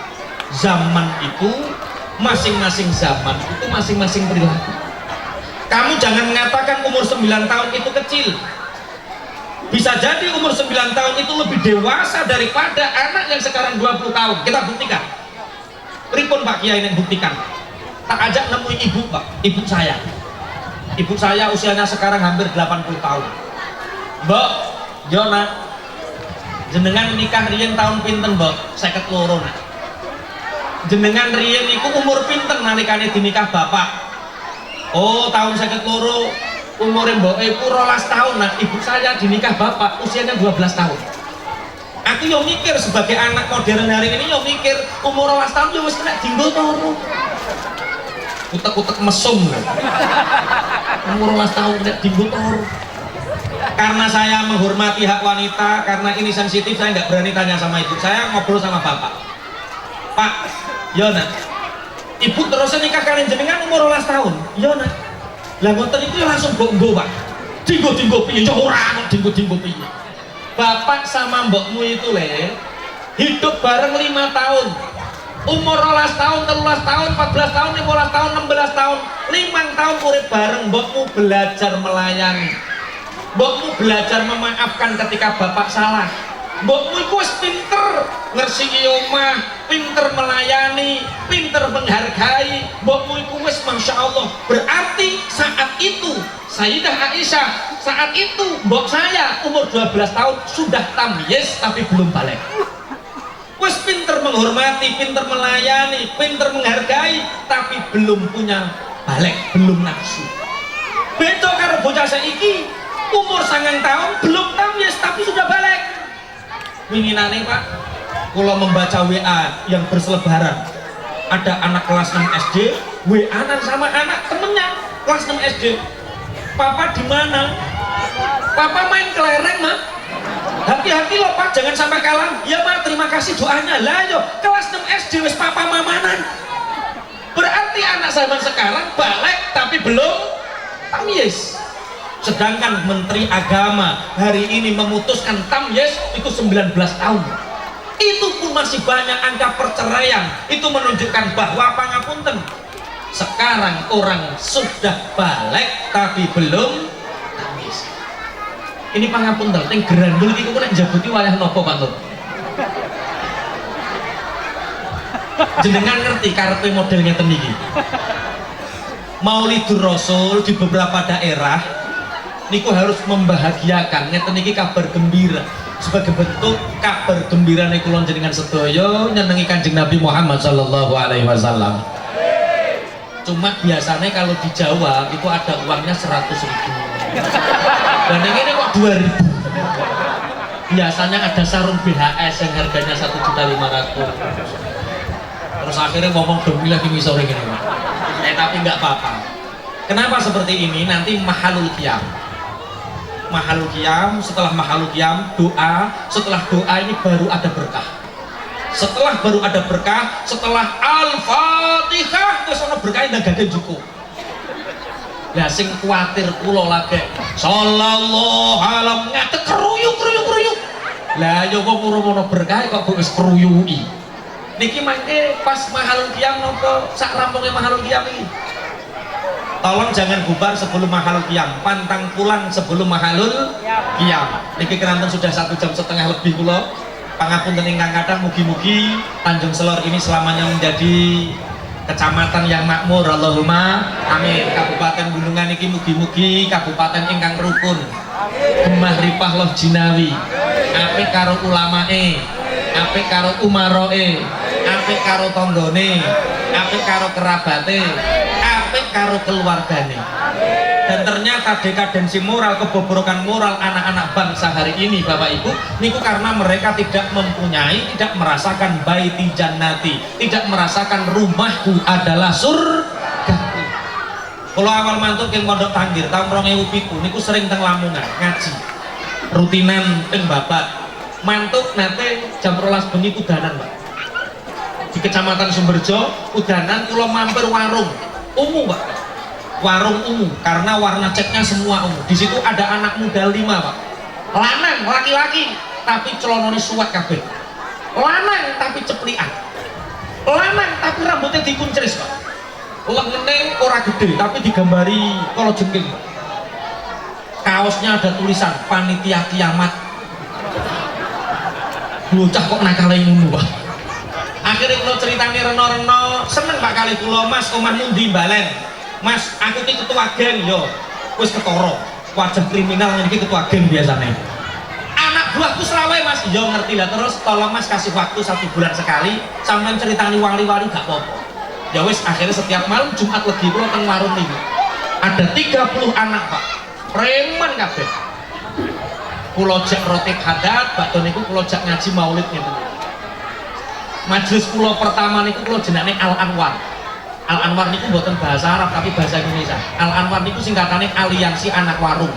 Zaman itu masing-masing zaman itu masing-masing perilaku. Kamu jangan mengatakan umur 9 tahun itu kecil. Bisa jadi umur 9 tahun itu lebih dewasa daripada anak yang sekarang 20 tahun. Kita buktikan. Pripun Pak Kiai yang buktikan? Tak ajak nemui ibu, Pak, ibu saya. Ibu saya usianya sekarang hampir 80 tahun. Mbok, Jona, jenengan nikah riyen tahun pinten, Mbok? 52 nak. Jenengan riyen iku umur pinten nalikane dinikah bapak? Oh, tahun 52. Umure mbok iku 12 tahun nak. Ibu saya dinikah bapak usianya 12 tahun. Aku yo mikir sebagai anak modern hari ini yo mikir umur 12 tahun yo wis kena dinggo turu. Utek-utek mesum umur 12 tahun tidak dibutor. Karena saya menghormati hak wanita, karena ini sensitif, saya nggak berani tanya sama ibu. Saya ngobrol sama bapak. Pak, Yona, ibu terusnya nikah kalian jenengan umur 12 tahun. Yona, lah ngoten itu langsung nggo Pak. Dinggo piye? Ya ora dinggo piye. Bapak sama mbokmu itu hidup bareng 5 tahun. Umur 12 tahun, 13 tahun, 14 tahun, 15 tahun, 16 tahun, 5 tahun urip bareng. Mbokmu belajar melayani, mbokmu belajar memaafkan ketika bapak salah. Mbokmu itu wis pinter ngersiki omah, pinter melayani, pinter menghargai. Mbokmu itu wis Masya Allah. Berarti saat itu Sayyidah Aisyah, saat itu mbok saya umur 12 tahun sudah tamyiz tapi belum balik. Wes pinter menghormati, pinter melayani, pinter menghargai, tapi belum punya balik, belum nafsu. Beda karo bocah saiki umur 9 tahun belum tamyiz tapi sudah balik. Winginane Pak, kalau membaca WA yang berselebaran, ada anak kelas 6 SD, WA-an sama anak temennya kelas 6 SD. Papa di mana? Papa main kelereng, Mak. Hati-hati loh Pak, jangan sampai kalah. Ya Mak, terima kasih doanya. Lah yo, kelas 6 SD wis papa mamanan. Berarti anak zaman sekarang balik tapi belum tamyiz. Sedangkan Menteri Agama hari ini memutuskan tamyiz itu 19 tahun. Itu pun masih banyak angka perceraian. Itu menunjukkan bahwa pangapunten, sekarang orang sudah balik tapi belum tamyiz. Ini pangapunten, teng Grandul iki kok nek njabuti wayah napa Pak Nur? Jenengan ngerti karepe model ngeten iki. Maulidur Rasul di beberapa daerah niku harus membahagiakan, ngeten iki kabar gembira. Sebagai bentuk kabar gembira niku kula jenengan sedaya nyenengi Kanjeng Nabi Muhammad sallallahu alaihi wasallam. Cuma biasanya kalau di Jawa itu ada uangnya 100.000. Dan yang ini kok 2.000. Biasanya ada sarung BHS yang harganya 1.500.000. Terus akhirnya ngomong demi lagi misalnya gini Pak. Tapi nggak apa-apa. Kenapa seperti ini? Nanti mahalul qiyam. Mahalul qiyam, setelah mahalul qiyam doa, setelah doa ini baru ada berkah. Setelah baru ada berkah, setelah Al-Fatihah wis ana berkah nang gaden cukup. Lah sing kuwatir kula lagi sallallahu alaihi ngatek keruyu. Lah yo kok murono berkah kok wis keruyuki. Niki mangke pas mahalul qiyam napa sak rampunge mahalul qiyam iki. Tolong jangan bubar sebelum mahalul qiyam, pantang pulang sebelum mahalul qiyam. Niki keranten sudah 1,5 jam lebih kula. Pangapunten ingkang kathah, mugi-mugi Tanjung Selor ini selamanya menjadi kecamatan yang makmur. Allahumma amin. Kabupaten Bulungan iki mugi-mugi kabupaten ingkang rukun. Gemah ripah loh jinawi. Apik karo ulamae, apik karo umaroe, apik karo tanggane, apik karo kerabate, apik karo keluargane. Dan ternyata dekadensi moral, kebobrokan moral anak-anak bangsa hari ini Bapak Ibu niku karena mereka tidak mempunyai, tidak merasakan baiti jannati, tidak merasakan rumahku adalah surga. Kalau awal mantuk yang Pondok Tanggir tahun 2007 niku sering teng Lamongan ngaji rutinan teng Babat mantuk nanti jam 12 bengi udanan Pak di Kecamatan Sumberjo. Udanan kula mampir warung umum Pak, warung umum karena warna catnya semua umum. Di situ ada anak muda 5 Pak, lanang laki-laki tapi celonone suwek kabeh, lanang tapi ceplian, lanang tapi rambutnya dikuncris Pak, lengene ora gede tapi digambari kalau jengking Pak. Kaosnya ada tulisan panitia kiamat. Bocah kok nakale ngono Pak. Akhirnya kalau ceritanya reno-reno seneng Pak kali kula, Mas omah mundi balen. Mas aku ki ketua geng yo. Wis ketara. Wajah kriminal iki ketua geng biasanya. Anak buahku selawe Mas. Yo ngerti lah, terus tolong Mas kasih waktu 1 bulan sekali sampean ceritani wali-wali gak apa-apa. Ya wis akhirnya setiap malam Jumat Legi kula teng warung niku. Ada 30 anak Pak. Preman kabeh. Kula jak roti hadat, bakdo niku kula jak ngaji maulid niku. Majelis kula pertama niku kula jenenge Al-Anwar. Al-Anwar niku mboten bahasa Arab tapi bahasa Indonesia. Al-Anwar niku singkatane Aliansi Anak Warung.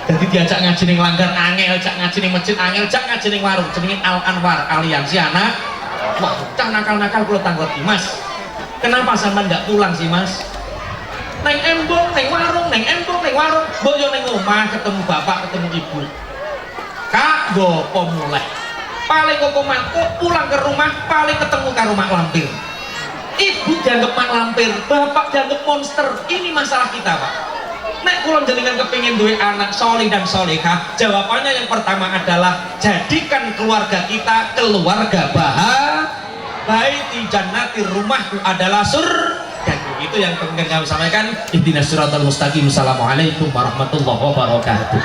Jadi diajak ngaji ning langgar angel, jak ngaji ning masjid angel, jak ngaji ning warung. Jenenge Al-Anwar, Aliansi Anak. Wah, cah nakal-nakal kula tanggoki, Mas. Kenapa sampean enggak pulang sih, Mas? Neng embong, neng warung, neng embong, neng warung. Mbok yo ning omah ketemu bapak, ketemu ibu. Kak, gopo mulai. Paling kok mantuk pulang ke rumah paling ketemu karo mak lampir. Ibu dianggap mak lampir, bapak dianggap monster. Ini masalah kita Pak. Nek kula jenengan kepingin duwe anak soleh dan solehah, jawabannya yang pertama adalah jadikan keluarga kita keluarga baiti jannati, rumahku adalah surga. Itu yang pengen kami sampaikan. Ihdinas siratal mustaqim. Assalamualaikum warahmatullahi wabarakatuh.